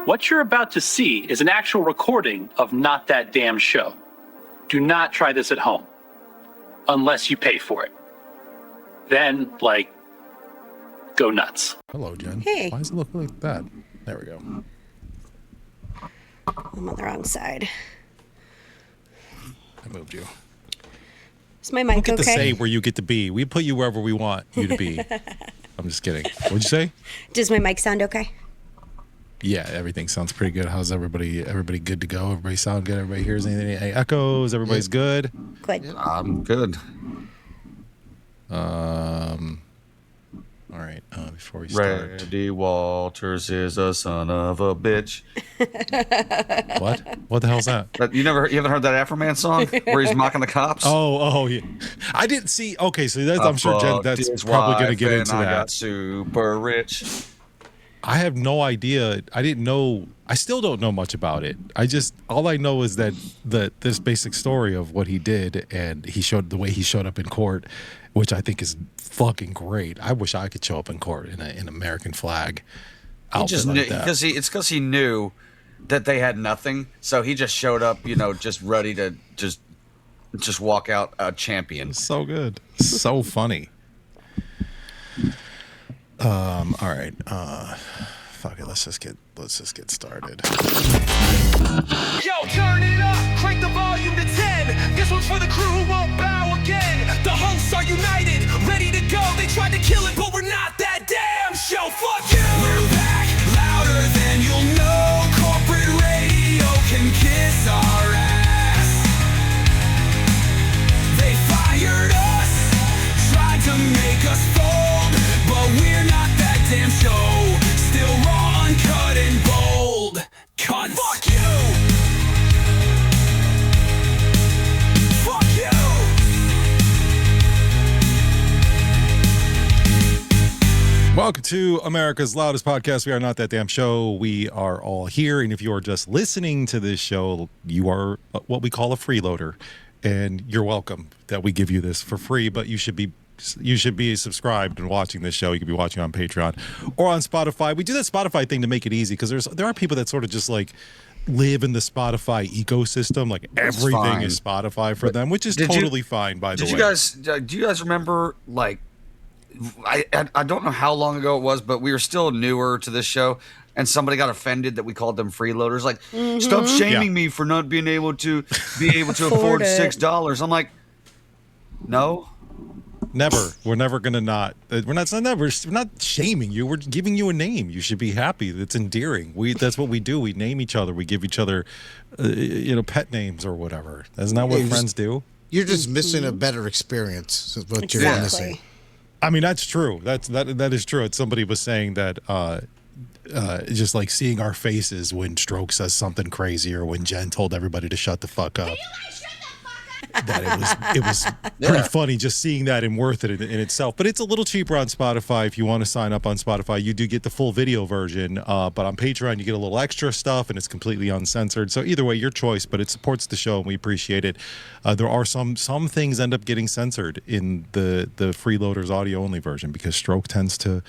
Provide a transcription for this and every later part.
What you're about to see is an actual recording of Not That Damn Show. Do not try this at home. Unless you pay for it. Then, go nuts. Hello, Jen. Hey. Why does it look like that? There we go. I'm on the wrong side. I moved you. Is my mic okay? We don't get to say okay? where you get to be. We put you wherever we want you to be. I'm just kidding. What'd you say? Does my mic sound okay? Yeah, everything sounds pretty good. How's everybody? Everybody good to go? Everybody sound good? Everybody hears anything? Any echoes? Everybody's good? Good. I'm good. All right. Before we start, Randy Walters is a son of a bitch. What? What the hell's that? You haven't heard that Afro Man song where he's mocking the cops? Oh, yeah. I didn't see. Okay, so that's, I'm sure Jen, that's probably going to get into I that. got super rich. I have no idea. I didn't know. I still don't know much about it. All I know is that this basic story of what he did, and the way he showed up in court, which I think is fucking great. I wish I could show up in court in an American flag outfit. He just knew, because he knew that they had nothing, so he just showed up, just ready to just walk out a champion. So good, so funny. All right. Fuck it. Let's just get started. Yo, turn it up, crank the volume to 10. This one's for the crew who won't bow again. The hosts are united, ready to go. They tried to kill it, but we're not that damn show. Fuck you. We're back, louder than you'll know. Corporate radio can kiss our ass. They fired us, tried to make us fold, but we're not that damn show. Still raw, uncut, and bold. Cunts. Fuck you! Fuck you! Welcome to America's loudest podcast. We are Not That Damn Show. We are all here, and if you are just listening to this show, you are what we call a freeloader, and you're welcome that we give you this for free. But you should be subscribed and watching this show. You could be watching on Patreon or on Spotify. We do that Spotify thing to make it easy because there are people that sort of just live in the Spotify ecosystem. Everything is Spotify for them, which is totally fine. By the way, Do you guys remember I don't know how long ago it was, but we were still newer to this show, and somebody got offended that we called them freeloaders. Stop shaming me for not being able to afford $6. I'm like, no. Never. We're never gonna not. We're not shaming you. We're giving you a name. You should be happy. It's endearing. That's what we do. We name each other. We give each other, pet names or whatever. Isn't that what friends do? You're just missing a better experience. Is what you're missing. I mean, that's true. That is true. Somebody was saying that just seeing our faces when Stroke says something crazy or when Jen told everybody to shut the fuck up. That it was pretty funny just seeing that and worth it in itself. But it's a little cheaper on Spotify if you want to sign up on Spotify. You do get the full video version, but on Patreon you get a little extra stuff and it's completely uncensored. So either way, your choice, but it supports the show and we appreciate it. There are some things end up getting censored in the freeloaders audio only version because Stroke tends to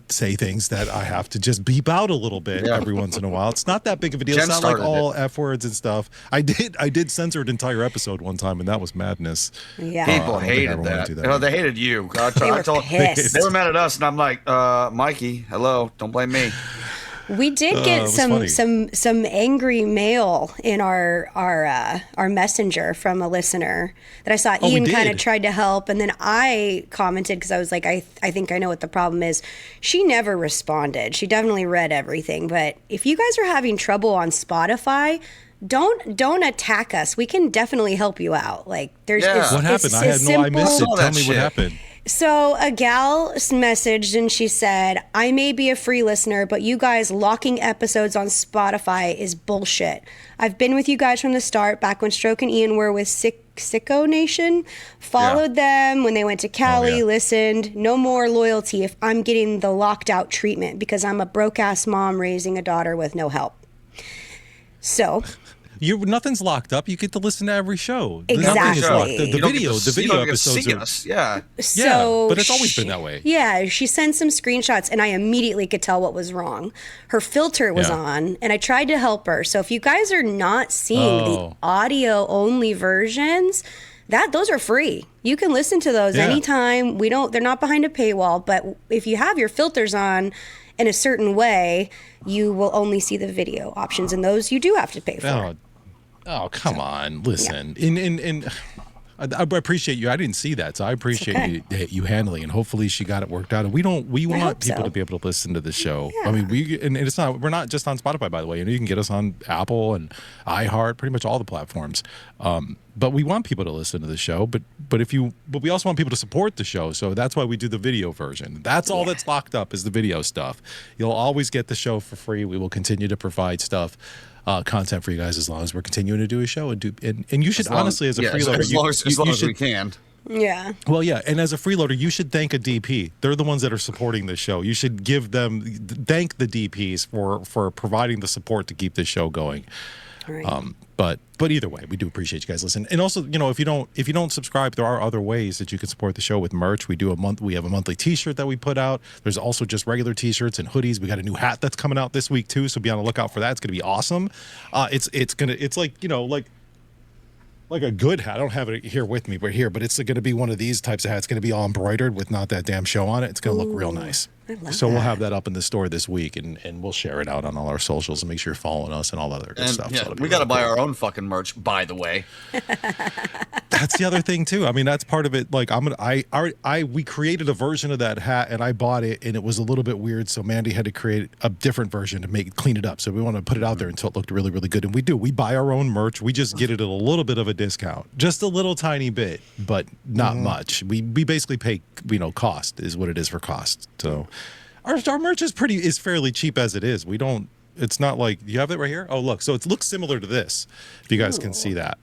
say things that I have to just beep out a little bit every once in a while. It's not that big of a deal. Jen it's not all F words and stuff. I did censor an entire episode one time, and that was madness. Yeah. People hated that. They hated you. They were mad at us, and I'm like, Mikey, hello, don't blame me. We did get some angry mail in our messenger from a listener that I saw. Ian kind of tried to help, and then I commented because I was like, I think I know what the problem is. She never responded. She definitely read everything, but if you guys are having trouble on Spotify, don't attack us. We can definitely help you out. What happened? I missed it. Tell me what happened. So a gal messaged and she said, I may be a free listener, but you guys locking episodes on Spotify is bullshit. I've been with you guys from the start, back when Stroke and Ian were with Sicko Nation. Followed them when they went to Cali, listened. No more loyalty if I'm getting the locked out treatment because I'm a broke ass mom raising a daughter with no help. So nothing's locked up. You get to listen to every show. Exactly. Nothing is locked. The video you episodes see are. us. Yeah. So but it's always been that way. Yeah, she sent some screenshots, and I immediately could tell what was wrong. Her filter was on, and I tried to help her. So if you guys are not seeing the audio only versions, those are free. You can listen to those anytime. They're not behind a paywall, but if you have your filters on in a certain way, you will only see the video options, and those you do have to pay for. Oh, come on. Listen. I appreciate you. I didn't see that, so I appreciate you handling, and hopefully she got it worked out. And we want people to be able to listen to the show. Yeah. I mean, we're not just on Spotify, by the way. You can get us on Apple and iHeart, pretty much all the platforms. But we want people to listen to the show. But we also want people to support the show. So that's why we do the video version. That's all that's locked up is the video stuff. You'll always get the show for free. We will continue to provide content for you guys as long as we're continuing to do a show and you should honestly as a freeloader as long as we can. Yeah. Well, yeah, and as a freeloader, you should thank a DP. They're the ones that are supporting the show. You should thank the DPs for providing the support to keep this show going. Right. But either way, we do appreciate you guys listening. And also, if you don't subscribe, there are other ways that you can support the show with merch. We have a monthly T-shirt that we put out. There's also just regular T-shirts and hoodies. We got a new hat that's coming out this week too, so be on the lookout for that. It's gonna be awesome. It's like a good hat. I don't have it here with me, but it's going to be one of these types of hats. It's going to be all embroidered with Not That Damn Show on it. It's going to look real nice. So we'll have that up in the store this week, and we'll share it out on all our socials and make sure you're following us and all that other good stuff. Yeah, we got to buy our own fucking merch, by the way. That's the other thing too. I mean, that's part of it. Like we created a version of that hat, and I bought it, and it was a little bit weird. So Mandy had to create a different version to clean it up. So we want to put it out there until it looked really, really good. And we do. We buy our own merch. We just get it at a little bit of a discount, just a little tiny bit, but not much. We basically pay cost is what it is for cost. So our merch is fairly cheap as it is. It's not like you have it right here. Oh look, so it looks similar to this. If you guys can see that.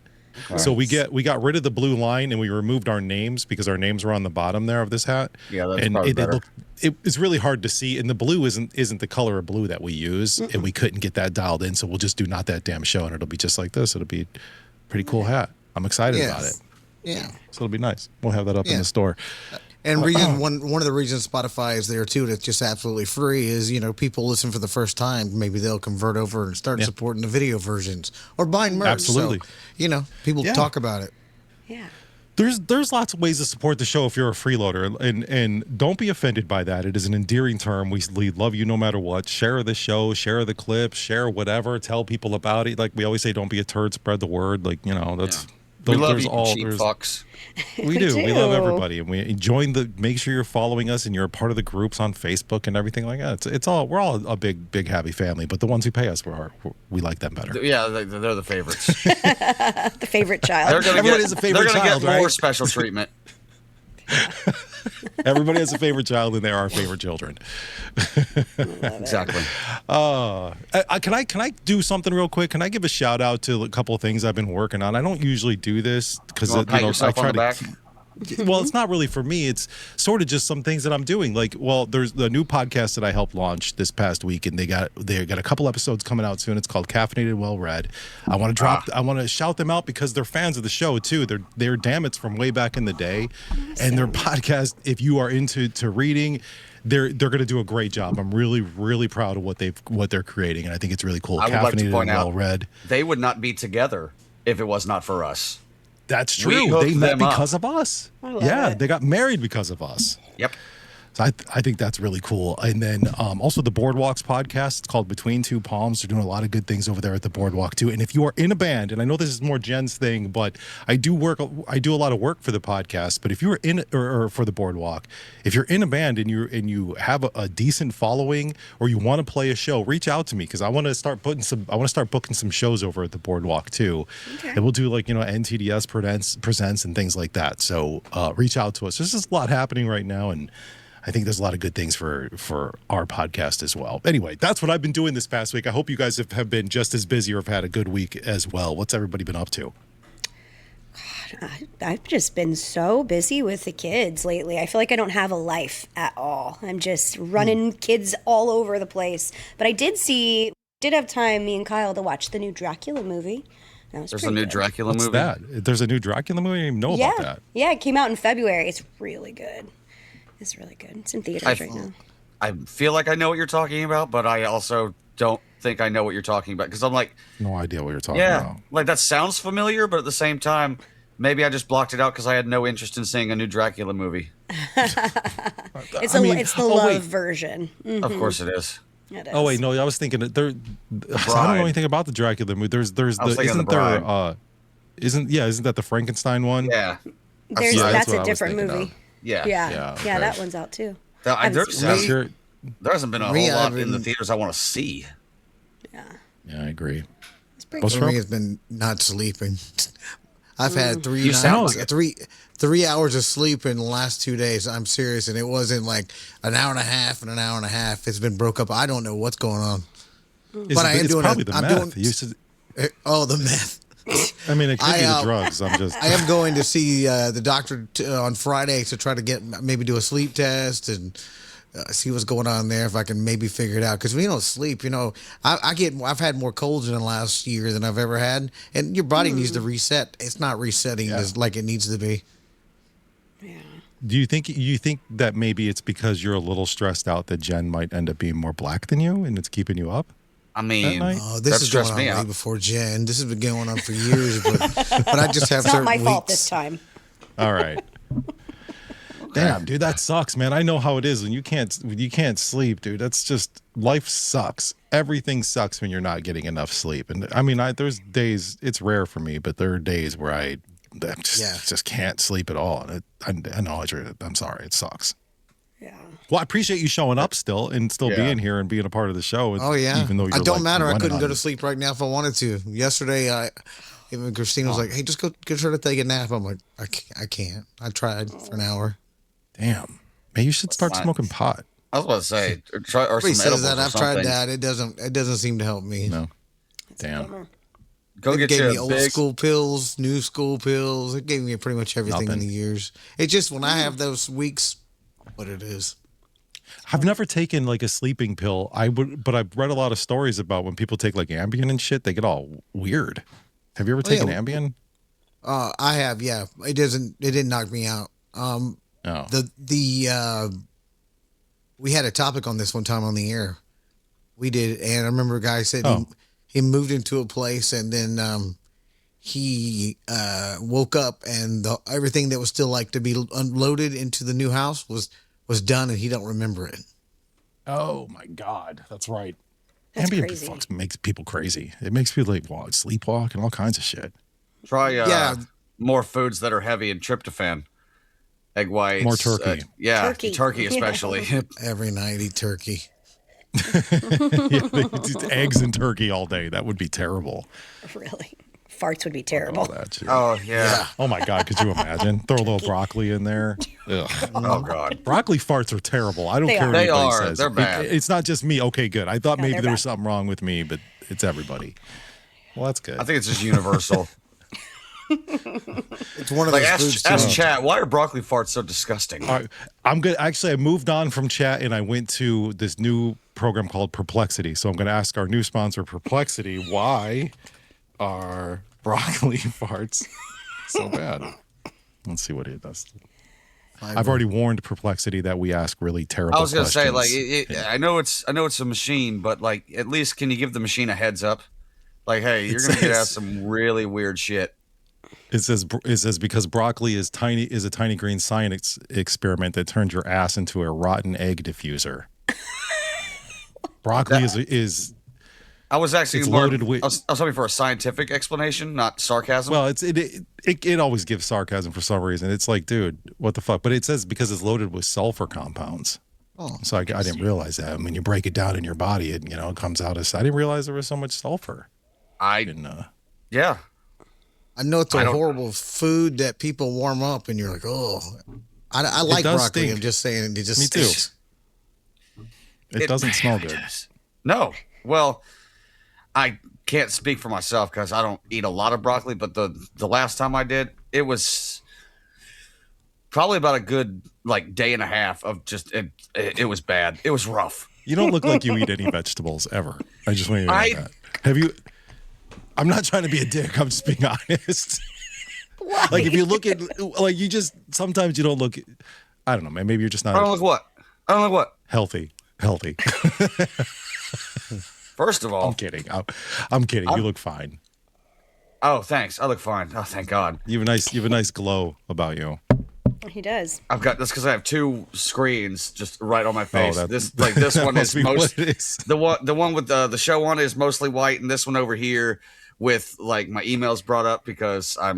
Okay. So we got rid of the blue line and we removed our names because our names were on the bottom there of this hat. Yeah, that's probably better. It's really hard to see, and the blue isn't the color of blue that we use, and we couldn't get that dialed in. So we'll just do Not That Damn Show, and it'll be just like this. It'll be a pretty cool hat. I'm excited about it. Yeah. So it'll be nice. We'll have that up in the store. And one of the reasons Spotify is there too, that's just absolutely free, is people listen for the first time. Maybe they'll convert over and start supporting the video versions or buying merch. Absolutely. So, people talk about it. Yeah. There's lots of ways to support the show if you're a freeloader, and don't be offended by that. It is an endearing term. We love you no matter what. Share the show, share the clips, share whatever. Tell people about it. Like we always say, don't be a turd. Spread the word. Like that's. We love you, cheap fucks. We do. We love everybody, and we make sure you're following us and you're a part of the groups on Facebook and everything like that. We're all a big happy family, but the ones who pay us, we like them better. Yeah, they're the favorites. The favorite child. Everybody's a favorite child, They're going to get more right? special treatment. Everybody has a favorite child, and they're our favorite children. Exactly. Can I do something real quick? Can I give a shout out to a couple of things I've been working on? I don't usually do this because I try to. Well, it's not really for me. It's sort of just some things that I'm doing. There's the new podcast that I helped launch this past week, and they got a couple episodes coming out soon. It's called Caffeinated Well Read. I want to shout them out because they're fans of the show too. They're dammits from way back in the day, and their podcast. If you are into reading, they're going to do a great job. I'm really, really proud of what they're creating, and I think it's really cool. I would like to point out, Well Read. They would not be together if it was not for us. That's true. They met because of us. Yeah, they got married because of us. Yep. So I think that's really cool. And then also the Boardwalks podcast. It's called Between Two Palms. They're doing a lot of good things over there at the Boardwalk too. And if you are in a band, and I know this is more Jen's thing, but I do a lot of work for the podcast. But if you are or for the Boardwalk, if you're in a band and you have a decent following, or you want to play a show, reach out to me because I want to start booking some shows over at the Boardwalk too. Okay. And we'll do NTDS presents and things like that. So reach out to us. There's just a lot happening right now, and I think there's a lot of good things for our podcast as well. Anyway, that's what I've been doing this past week. I hope you guys have been just as busy or have had a good week as well. What's everybody been up to? God, I've just been so busy with the kids lately. I feel like I don't have a life at all. I'm just running kids all over the place. But I did have time, me and Kyle, to watch the new Dracula movie. There's a new good. Dracula What's movie. that? There's a new Dracula movie? I didn't even know about that. Yeah, it came out in February. It's really good. It's really good. It's in theaters right now. I feel like I know what you're talking about, but I also don't think I know what you're talking about because I'm like, no idea what you're talking about. Like that sounds familiar, but at the same time, maybe I just blocked it out because I had no interest in seeing a new Dracula movie. It's the love version. Mm-hmm. Of course it is. It is. Oh wait, no, I was thinking that I don't know anything about the Dracula movie. There's isn't that the Frankenstein one? Yeah. That's a different movie. Yeah. Yeah, that one's out too. There hasn't been a whole lot in the theaters I want to see. Yeah, I agree. It's pretty For me, it's been not sleeping. I've had 3 hours of sleep in the last 2 days. I'm serious, and it wasn't like an hour and a half and an hour and a half. It's been broke up. I don't know what's going on. But I am doing probably the meth. The meth. I mean, it could be the drugs. I am going to see the doctor on Friday to try to do a sleep test and see what's going on there, if I can maybe figure it out. Because we don't sleep, I've had more colds in the last year than I've ever had, and your body needs to reset. It's not resetting like it needs to be. Yeah. Do you think that maybe it's because you're a little stressed out that Jen might end up being more black than you, and it's keeping you up? I mean, this is going on way before Jen. This has been going on for years, but I just have certain weeks. It's not my fault this time. All right. Damn, dude, that sucks, man. I know how it is when you can't sleep, dude. That's just life sucks. Everything sucks when you're not getting enough sleep. And I mean, there's days, it's rare for me, but there are days where I just can't sleep at all. And I know I'm sorry, it sucks. Yeah. Well, I appreciate you showing up still and being here and being a part of the show. Oh yeah. Even though it don't matter. I couldn't go to sleep right now if I wanted to. Yesterday, even Christina was like, "Hey, just go try to take a nap." I'm like, I can't. I tried for an hour. Damn. Maybe you should start smoking pot. I was about to say, try or some edibles that. or I've something. tried that. It doesn't seem to help me. No. Damn. Go It get gave you me a old big school pills, new school pills. It gave me pretty much everything in the years. It's just when I have those weeks, what it is. I've never taken like a sleeping pill. But I've read a lot of stories about when people take like Ambien and shit, they get all weird. Have you ever taken Ambien? I have, yeah. It didn't knock me out. We had a topic on this one time on the air. We did, and I remember a guy said he moved into a place and then he woke up and everything that was still like to be unloaded into the new house was done, and he don't remember it. Oh my God, that's right. That's Ambien crazy. makes people crazy. It makes people like sleepwalk and all kinds of shit. Try more foods that are heavy in tryptophan. Egg whites. More turkey. Turkey especially. Every night eat turkey. Eggs and turkey all day. That would be terrible. Really? Farts would be terrible. Oh, yeah. Oh, my God. Could you imagine? Throw a little broccoli in there. Ugh. Oh, God. Broccoli farts are terrible. I don't care what They anybody are. says. They're bad. It's not just me. Okay, good. I thought maybe there bad. was something wrong with me, but it's everybody. Well, that's good. I think it's just universal. It's one of those foods. Ask chat, why are broccoli farts so disgusting? All right, I'm good. Actually, I moved on from chat and I went to this new program called Perplexity. So I'm going to ask our new sponsor, Perplexity, why are broccoli farts so bad? Let's see what it does. I've already warned Perplexity that we ask really terrible I was going to say, questions. like, I know it's a machine, but like, at least can you give the machine a heads up? Like, hey, you're going to get asked some really weird shit. It says because broccoli is a tiny green science experiment that turns your ass into a rotten egg diffuser. Broccoli is. I was actually loaded with. I was hoping for a scientific explanation, not sarcasm. Well, it always gives sarcasm for some reason. It's like, dude, what the fuck? But it says because it's loaded with sulfur compounds. Oh, so I didn't realize that. I mean, you break it down in your body, it comes out as. I didn't realize there was so much sulfur. Yeah. I know it's a horrible food that people warm up, and you're like, oh. I like broccoli. Stink. I'm just saying, it just Me too. It doesn't smell good. No. Well, I can't speak for myself because I don't eat a lot of broccoli, but the last time I did, it was probably about a good day and a half of just it was bad. It was rough. You don't look like you eat any vegetables ever. I just want you to know that. Have you? I'm not trying to be a dick. I'm just being honest. Why? Like if you look at like you just sometimes you don't look. I don't know, man. Maybe you're just not. I don't look what? I don't look what? Healthy. First of all, I'm kidding. I'm kidding. You look fine. Oh, thanks. I look fine. Oh, thank God. You have a nice glow about you. He does. I've got that's because I have two screens just right on my face. Oh, this one is the one with the show on is mostly white, and this one over here with like my emails brought up because I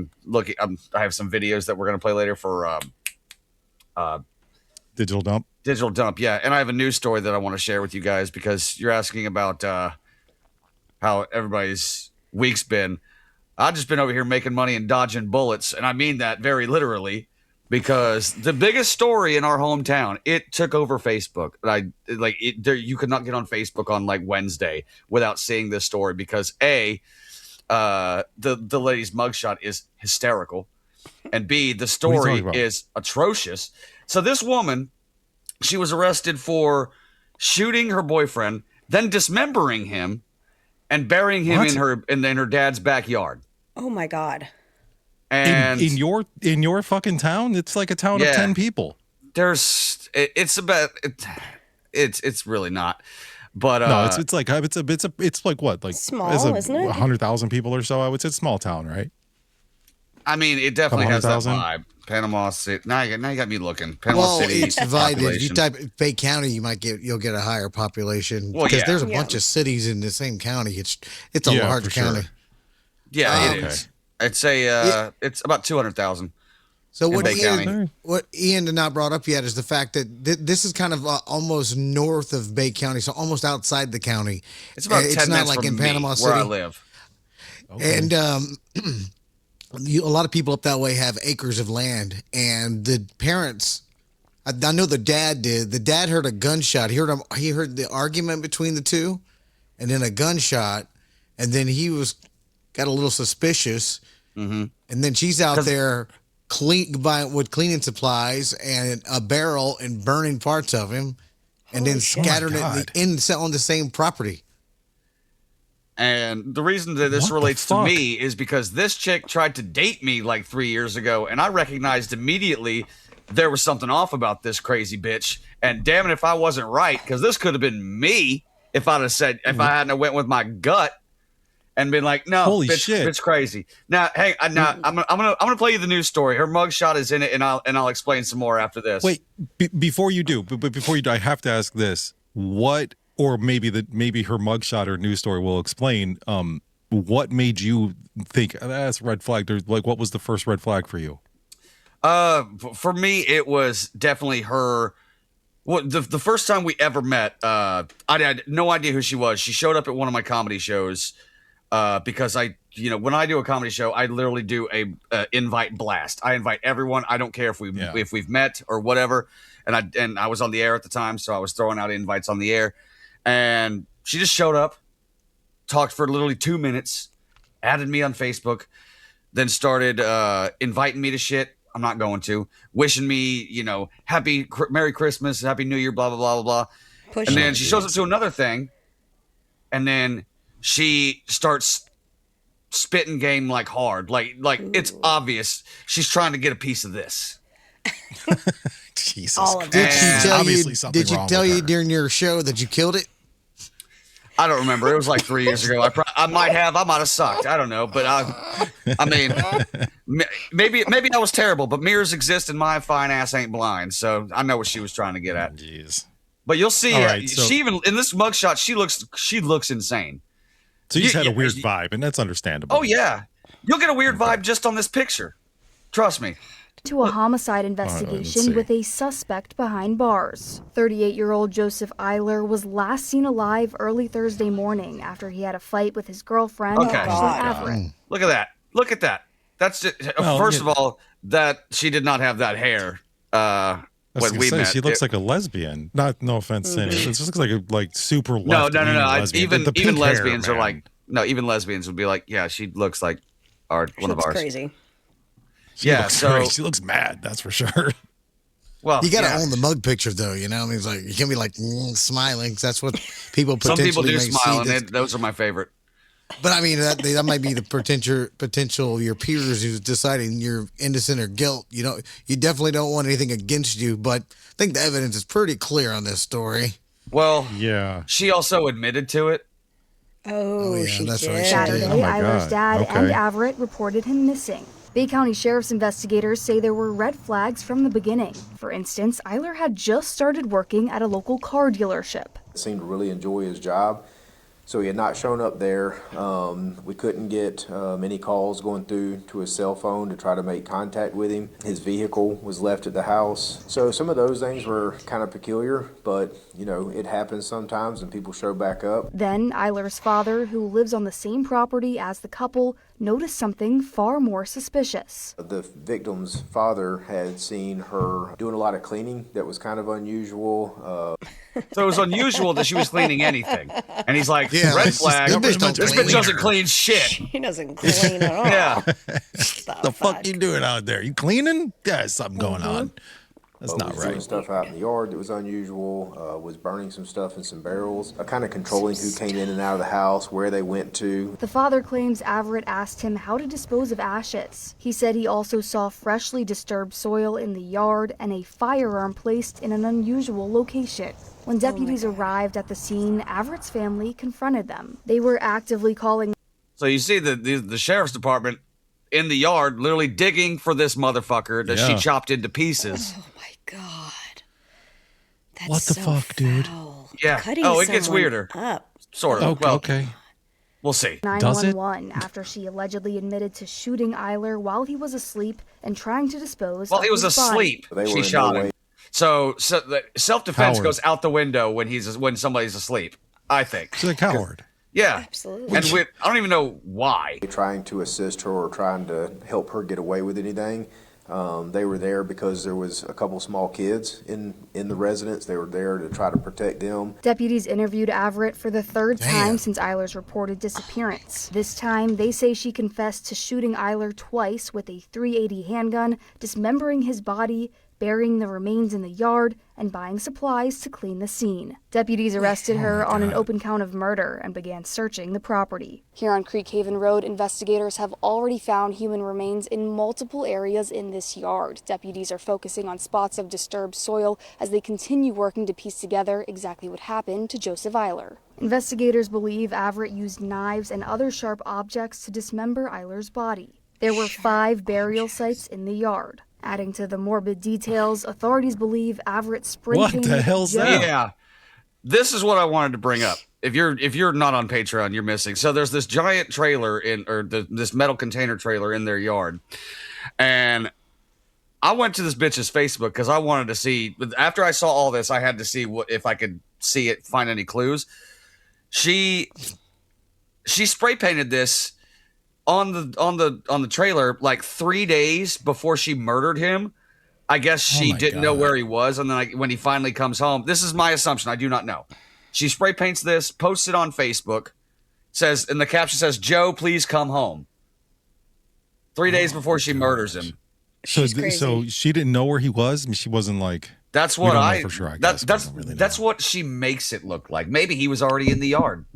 have some videos that we're gonna play later for Digital dump. Digital dump, yeah. And I have a news story that I want to share with you guys because you're asking about how everybody's week's been. I've just been over here making money and dodging bullets, and I mean that very literally. Because the biggest story in our hometown, it took over Facebook. You could not get on Facebook on like Wednesday without seeing this story because the lady's mugshot is hysterical, and B, the story is atrocious. So this woman, she was arrested for shooting her boyfriend, then dismembering him, and burying him in her dad's backyard. Oh my God. And in your fucking town, it's like a town of 10 people. It's really not, but no, it's like what, like small, isn't it? 100,000 people or so. I would say it's a small town, right? I mean, it definitely has that vibe. Panama City. Now you got me looking. Panama City. It's divided. If you type Bay County, you'll get a higher population because there's a bunch of cities in the same county. It's a large county. Sure. Yeah, it is. It's it's about 200,000. So what Ian did not brought up yet is the fact that this is kind of almost north of Bay County, so almost outside the county. It's about 10 minutes not like from in Panama City where I live. Okay. And a lot of people up that way have acres of land, and the parents. I know the dad did. The dad heard a gunshot. He heard the argument between the two, and then a gunshot, and then he got a little suspicious. Mm-hmm. And then she's out there with cleaning supplies and a barrel and burning parts of him, and then scattering it on the same property. And the reason that this relates to me is because this chick tried to date me like 3 years ago, and I recognized immediately there was something off about this crazy bitch. And damn it if I wasn't right, because this could have been me if I hadn't went with my gut. And been like, no, holy bitch, shit, it's crazy. Now, hey, I'm gonna play you the news story. Her mugshot is in it, and I'll explain some more after this. Wait, before you do, I have to ask this: what, or maybe her mugshot or news story will explain. What made you think that's a red flag? Like, what was the first red flag for you? For me, it was definitely her. Well, the first time we ever met, I had no idea who she was. She showed up at one of my comedy shows. Because when I do a comedy show, I literally do a invite blast. I invite everyone. I don't care if we've met or whatever. And I was on the air at the time, so I was throwing out invites on the air. And she just showed up, talked for literally 2 minutes, added me on Facebook, then started inviting me to shit. I'm not going to. Wishing me, Merry Christmas, Happy New Year, blah blah blah blah blah. And then she shows up to another thing, and then she starts spitting game like hard. Like it's obvious she's trying to get a piece of this. Jesus. Did she tell you during your show that you killed it? I don't remember. It was like 3 years ago. I might have sucked. I don't know. But I mean, maybe I was terrible, but mirrors exist and my fine ass ain't blind. So I know what she was trying to get at. Jeez. But you'll see, she even in this mugshot, she looks insane. So you just had a weird vibe, and that's understandable. Oh, yeah. You'll get a weird vibe just on this picture. Trust me. To a homicide investigation with a suspect behind bars. 38-year-old Joseph Eiler was last seen alive early Thursday morning after he had a fight with his girlfriend, Ashley Everett. Look at that. That's just, first of all, that she did not have that hair. When we met, she looks like a lesbian. No offense, Sandy. It just looks like super left. No. Even lesbians are like, no. Even lesbians would be like, yeah, she looks like one of ours. Crazy. She looks mad. That's for sure. Well, you got to own the mug picture, though. I mean, it's like you can be like smiling. That's what people potentially some people do may smile, see and those are my favorite. But I mean, that might be the potential your peers who's deciding you're innocent or guilt. You definitely don't want anything against you, but I think the evidence is pretty clear on this story. Well, yeah. She also admitted to it. Oh, yeah, she that's did. right. Saturday, Oh my Eiler's God. dad Okay. and Everett reported him missing. Bay County Sheriff's investigators say there were red flags from the beginning. For instance, Eiler had just started working at a local car dealership. Seemed to really enjoy his job, so he had not shown up there. We couldn't get any calls going through to his cell phone to try to make contact with him. His vehicle was left at the house. So some of those things were kind of peculiar, but it happens sometimes and people show back up. Then Eiler's father, who lives on the same property as the couple, noticed something far more suspicious. The victim's father had seen her doing a lot of cleaning that was kind of unusual. So it was unusual that she was cleaning anything. And he's like, Yeah, red it's just- flag. this bitch don't This clean. bitch doesn't clean shit. He doesn't clean at all. Yeah. The fuck you doing out there? You cleaning? There's something going on. That's not was doing right. stuff out in the yard that was unusual, was burning some stuff in some barrels, kind of controlling who came in and out of the house, where they went to. The father claims Everett asked him how to dispose of ashes. He said he also saw freshly disturbed soil in the yard and a firearm placed in an unusual location. When deputies arrived at the scene, Everett's family confronted them. They were actively calling. So you see the sheriff's department in the yard literally digging for this motherfucker that she chopped into pieces. Oh my God. That's What the so fuck, dude? foul. Yeah. Cutting Oh, it gets someone weirder. Up. Sort of. Okay. Well, Okay. we'll see. Does it? 911 after she allegedly admitted to shooting Eiler while he was asleep and trying to dispose While of he was his body. asleep, They were she in shot no him. way- So the self-defense Coward. goes out the window when somebody's asleep, I think. She's a coward. Yeah. Absolutely. And I don't even know why. Trying to assist her or trying to help her get away with anything. They were there because there was a couple small kids in the residence. They were there to try to protect them. Deputies interviewed Everett for the third time since Eiler's reported disappearance. This time, they say she confessed to shooting Eiler twice with a .380 handgun, dismembering his body, burying the remains in the yard, and buying supplies to clean the scene. Deputies arrested her on an open count of murder and began searching the property. Here on Creek Haven Road, investigators have already found human remains in multiple areas in this yard. Deputies are focusing on spots of disturbed soil as they continue working to piece together exactly what happened to Joseph Eiler. Investigators believe Everett used knives and other sharp objects to dismember Eiler's body. There were 5 burial sites in the yard. Adding to the morbid details, authorities believe Everett spray What painted the hell's Joe- that? Yeah. This is what I wanted to bring up. If you're not on Patreon, you're missing. So there's this giant trailer this metal container trailer in their yard. And I went to this bitch's Facebook because I wanted to see, after I saw all this, I had to see if I could see it, find any clues. She spray painted this on the trailer like 3 days before she murdered him. I guess she didn't know where he was, and then when he finally comes home, this is my assumption, I do not know. She spray paints this, posts it on Facebook, says, and the caption says, "Joe, please come home." 3 days before she murders him. So she didn't know where he was. I mean, she wasn't like. That's we what don't know for sure. I guess. That's what she makes it look like. Maybe he was already in the yard.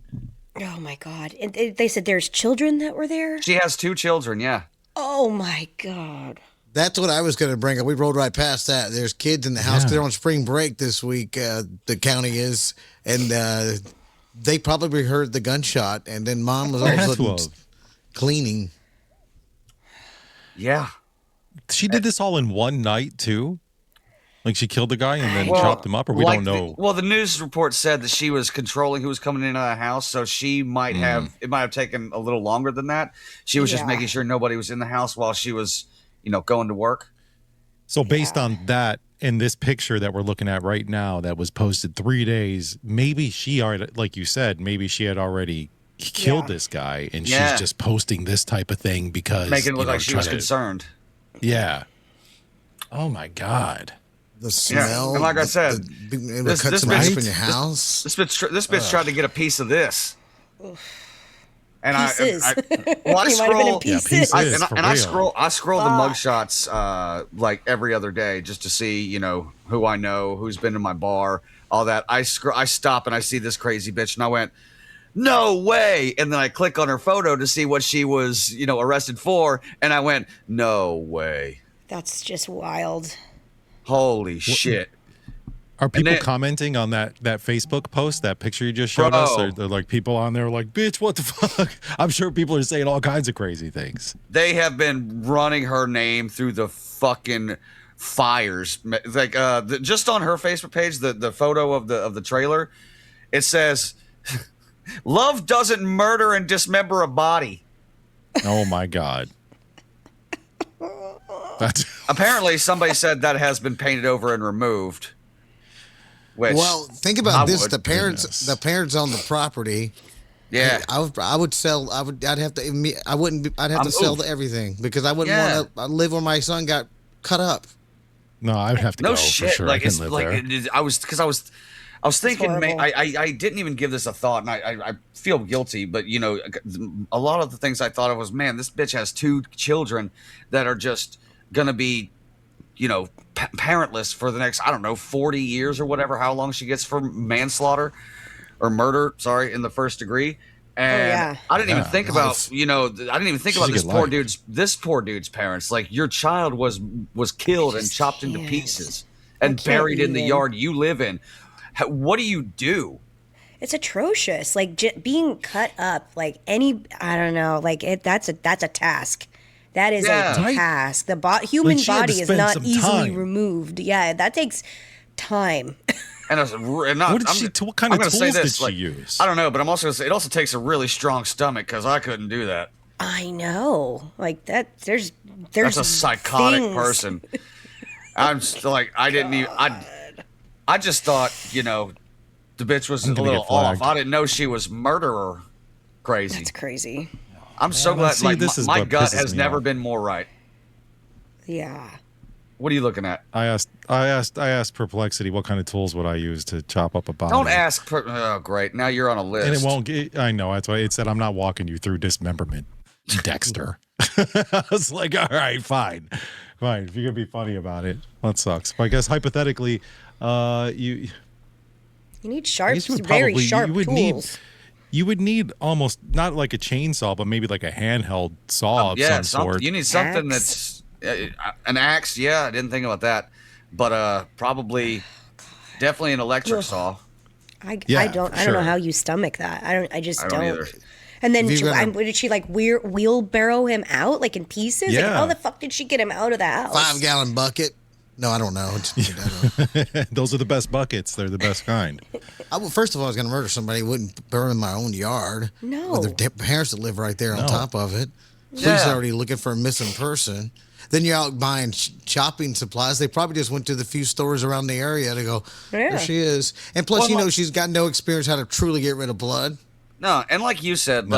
Oh my God. And they said there's children that were there? She has 2 children, yeah. Oh my God. That's what I was going to bring up. We rolled right past that. There's kids in the house. They're on spring break this week, the county is, and they probably heard the gunshot, and then mom was all of a sudden cleaning. Yeah. She did this all in one night, too? Like she killed the guy and then chopped him up, or we don't know? The news report said that she was controlling who was coming into the house, so she might have, it might have taken a little longer than that. She was just making sure nobody was in the house while she was, going to work. So based on that, in this picture that we're looking at right now that was posted 3 days, maybe she already, like you said, maybe she had already killed this guy and she's just posting this type of thing because making it look like she was concerned. Yeah. Oh my God. The smell. And like I said, this bitch in your house. This bitch tried to get a piece of this. And pieces. I He might have been in pieces. I scroll the mugshots like every other day just to see, who I know, who's been to my bar, all that. I stop and I see this crazy bitch and I went, no way. And then I click on her photo to see what she was, arrested for. And I went, no way. That's just wild. Holy shit. Are people commenting on that Facebook post, that picture you just showed us? Or they're like people on there like, bitch, what the fuck? I'm sure people are saying all kinds of crazy things. They have been running her name through the fucking fires. Like just on her Facebook page, the photo of the trailer, it says, "Love doesn't murder and dismember a body." Oh my God. That's apparently somebody said that has been painted over and removed. Well, think about this: the parents own the property. Yeah, I would sell. I'd have to sell everything because I wouldn't want to live where my son got cut up. No, I'd have to go shit. for sure. Like I live there. I was thinking, I didn't even give this a thought, and I feel guilty. But a lot of the things I thought of was, man, this bitch has 2 children that are just gonna be, parentless for the next 40 years or whatever, how long she gets for manslaughter or murder. Sorry, in the first degree. And I didn't even think about, I didn't even think about this poor dude's parents. Like, your child was killed and chopped into pieces and buried in the yard you live in. What do you do? It's atrocious. Like, being cut up, like I don't know, like that's a task. That is a task. The human body is not easily removed. Yeah, that takes time. And what kind of tools did she use? I don't know, but I'm also gonna say it also takes a really strong stomach because I couldn't do that. I know, like that. There's that's a psychotic person. I'm still like I didn't even. I just thought the bitch was a little off. I didn't know she was murderer crazy. That's crazy. I'm so glad. My gut has never been more right. Yeah. What are you looking at? I asked Perplexity what kind of tools would I use to chop up a body. Don't ask. Oh, great. Now you're on a list. And it won't get. I know. That's why it said I'm not walking you through dismemberment, Dexter. I was like, all right, fine. If you're gonna be funny about it, that sucks. But I guess hypothetically, you need very sharp tools. You would need almost not like a chainsaw, but maybe like a handheld saw of some sort. You need something that's an axe. Yeah, I didn't think about that, but probably definitely an electric saw. I don't know how you stomach that. I just don't. Either. And then did she like wheelbarrow him out like in pieces? Yeah. Like, how the fuck did she get him out of the house? 5-gallon bucket. No, I don't know. Those are the best buckets. They're the best kind. First of all, I was going to murder somebody who wouldn't burn in my own yard. No. With their parents that live right there on top of it. Police already looking for a missing person. Then you're out buying chopping supplies. They probably just went to the few stores around the area to go, there she is. And plus, she's got no experience how to truly get rid of blood. No, and like you said,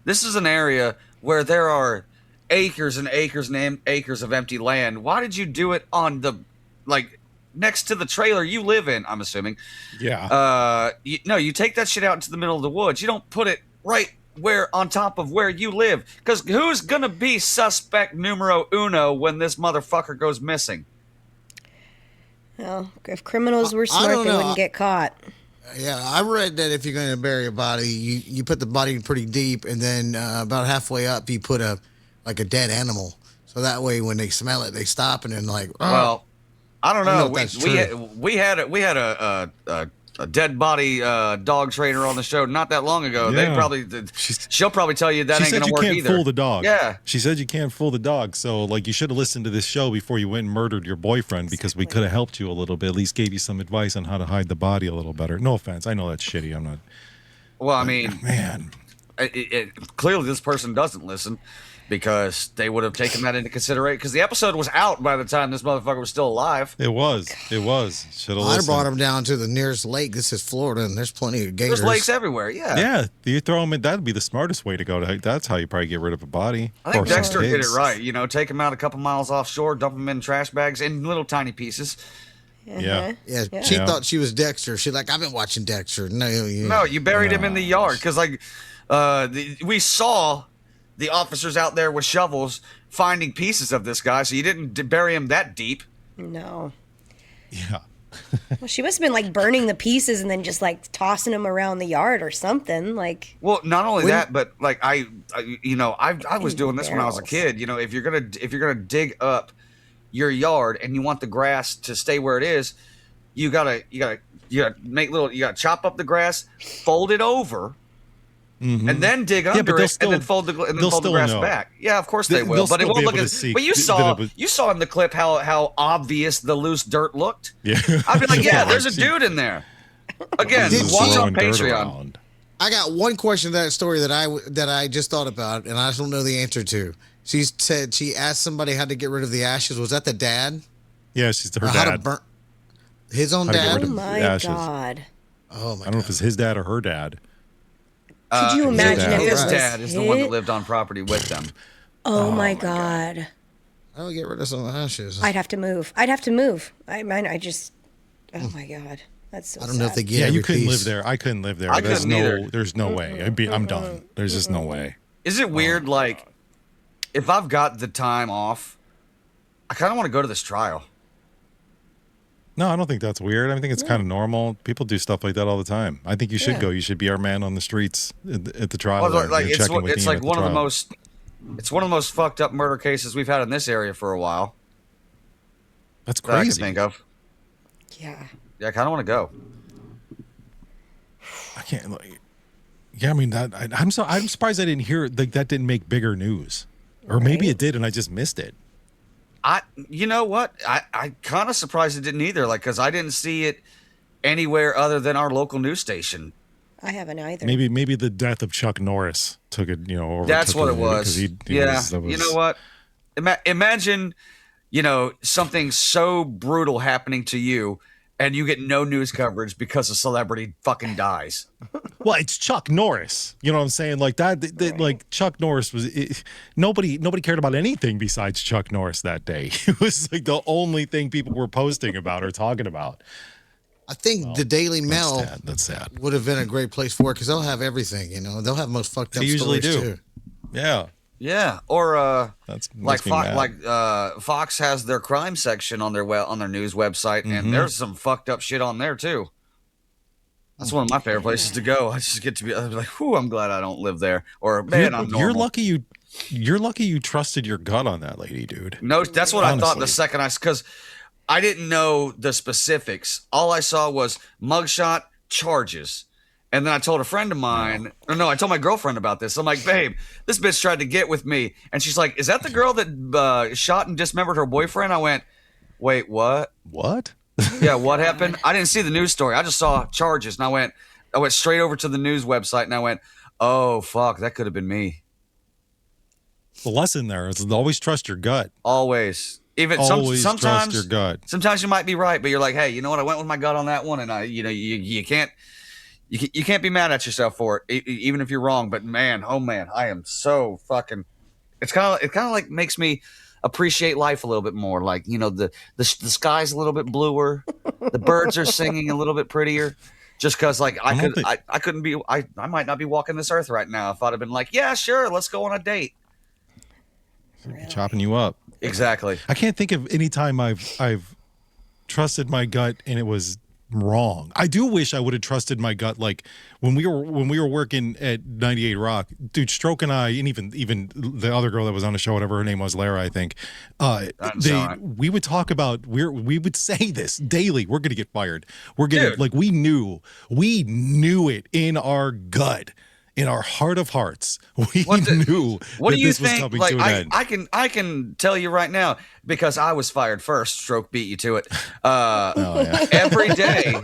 this is an area where there are acres and acres and acres of empty land. Why did you do it on next to the trailer you live in? I'm assuming. Yeah. You take that shit out into the middle of the woods. You don't put it right on top of where you live, because who's gonna be suspect numero uno when this motherfucker goes missing? Well, if criminals were smart, they wouldn't get caught. Yeah, I read that if you're going to bury a body, you put the body pretty deep, and then about halfway up, you put a dead animal. So that way, when they smell it, they stop and then like. Oh. Well, I don't know. We had a dead body dog trainer on the show not that long ago. Yeah. She'll probably tell you that ain't gonna work either. She said you can't fool the dog. Yeah. She said you can't fool the dog. So you should have listened to this show before you went and murdered your boyfriend, because we could have helped you a little bit. At least gave you some advice on how to hide the body a little better. No offense. I know that's shitty. I'm not. Well, I mean, man, clearly this person doesn't listen, because they would have taken that into consideration. Because the episode was out by the time this motherfucker was still alive. It was. Should have listened. I brought him down to the nearest lake. This is Florida, and there's plenty of gators. There's lakes everywhere. Yeah. Yeah. You throw them in. That'd be the smartest way to go. That's how you probably get rid of a body. I think Dexter did it right. Take them out a couple miles offshore, dump them in trash bags in little tiny pieces. Yeah. Yeah. She thought she was Dexter. She's like, I've been watching Dexter. No, you buried him in the yard, because we saw the officers out there with shovels finding pieces of this guy, so you didn't bury him that deep. No. Yeah. Well, she must have been like burning the pieces and then just like tossing them around the yard or something. Like, well, not only that, but like I was doing this when I was a kid. You know, if you're gonna dig up your yard and you want the grass to stay where it is, you gotta chop up the grass, fold it over. Mm-hmm. And then dig under it, and then fold the grass back. Yeah, of course they will, but it won't look as. But you saw in the clip how obvious the loose dirt looked. Yeah, I'd be like, yeah, there's a dude in there. Again, watch on Patreon. I got one question to that story that I just thought about, and I don't know the answer to. She said she asked somebody how to get rid of the ashes. Was that the dad? Yeah, she's her dad. How to burn his own dad. Oh my god. Oh my. I don't know if it's his dad or her dad. Could you imagine if his dad is the one that lived on property with them? Oh my god. I would get rid of some ashes. I'd have to move. I just. Oh my god. That's so I don't know if they get. Yeah, you couldn't live there. I couldn't live there. There's no way. I'm done. There's just no way. Is it weird? Like, if I've got the time off, I kind of want to go to this trial. No, I don't think that's weird. I think it's kind of normal. People do stuff like that all the time. I think you should go. You should be our man on the streets at the trial. Well, like it's like one of the most. It's one of the most fucked up murder cases we've had in this area for a while. That's crazy. That I can think of. Yeah. Yeah, I kind of want to go. I can't. Yeah, I mean that. I'm surprised I didn't hear that didn't make bigger news, or maybe it did and I just missed it. You know what? I kind of surprised it didn't either. Like, because I didn't see it anywhere other than our local news station. I haven't either. Maybe the death of Chuck Norris took it. Over. That's what it was. You know what? Imagine, something so brutal happening to you, and you get no news coverage because a celebrity fucking dies. Well, it's Chuck Norris. You know what I'm saying? Like that like Chuck Norris was nobody cared about anything besides Chuck Norris that day. It was like the only thing people were posting about or talking about. I think the Daily Mail that's sad. Would have been a great place for it because they'll have everything. They'll have most fucked up stories usually do. Too. Yeah. Yeah, or that's like Fox has their crime section on their news website, and there's some fucked up shit on there too. That's one of my favorite places to go. I just get to be like, "Whew, I'm glad I don't live there." Or man, I'm normal. You're lucky you trusted your gut on that lady, dude. No, that's what I thought the second because I didn't know the specifics. All I saw was mugshot, charges. And then I told a friend of mine, I told my girlfriend about this. I'm like, babe, this bitch tried to get with me. And she's like, is that the girl that shot and dismembered her boyfriend? I went, wait, what? What? Yeah, what happened? I didn't see the news story. I just saw charges. And I went straight over to the news website and I went, oh, fuck, that could have been me. The lesson there is always trust your gut. Always. Even always sometimes trust your gut. Sometimes you might be right, but you're like, hey, you know what? I went with my gut on that one. And you can't. You can't be mad at yourself for it, even if you're wrong. But man, oh man, I am so fucking. It kind of like makes me appreciate life a little bit more. Like the sky's a little bit bluer, the birds are singing a little bit prettier. Just because like I might not be walking this earth right now if I'd have been like, yeah, sure, let's go on a date. Really? Chopping you up. Exactly. I can't think of any time I've trusted my gut and it was wrong. I do wish I would have trusted my gut. Like when we were working at 98 Rock, dude, Stroke and I, and even the other girl that was on the show, whatever her name was, Lara, I think. We would talk about we would say this daily. We're gonna get fired. We're gonna we knew it in our gut. In our heart of hearts, we knew what that do you this think? was coming to an end. I can tell you right now because I was fired first. Stroke beat you to it. Every day,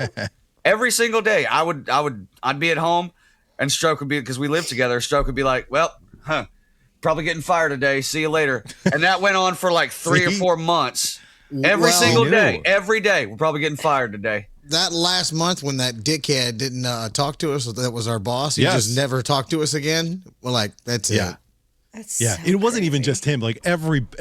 every single day, I'd be at home, and Stroke would be because we lived together. Stroke would be like, "Well, probably getting fired today. See you later." And that went on for like 3 or 4 months. Every single day, every day, we're probably getting fired today. That last month when that dickhead didn't talk to us, that was our boss. He just never talked to us again. We're like, that's it. That's Yeah, so it wasn't crazy. even just him. Like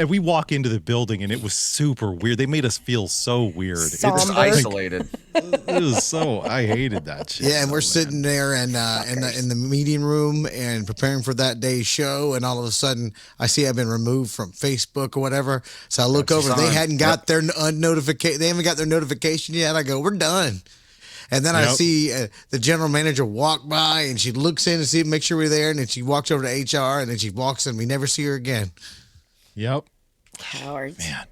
we walk into the building and it was super weird. They made us feel so weird. Just isolated. It was so. I hated that shit. Yeah, and we're sitting there and in the meeting room and preparing for that day's show, and all of a sudden I see I've been removed from Facebook or whatever. So I look over, they hadn't got their notification. They haven't got their notification yet. I go, we're done. And then I see the general manager walk by, and she looks in to see, make sure we're there, and then she walks over to HR, and then she walks, and we never see her again. Yep. Cowards. Man.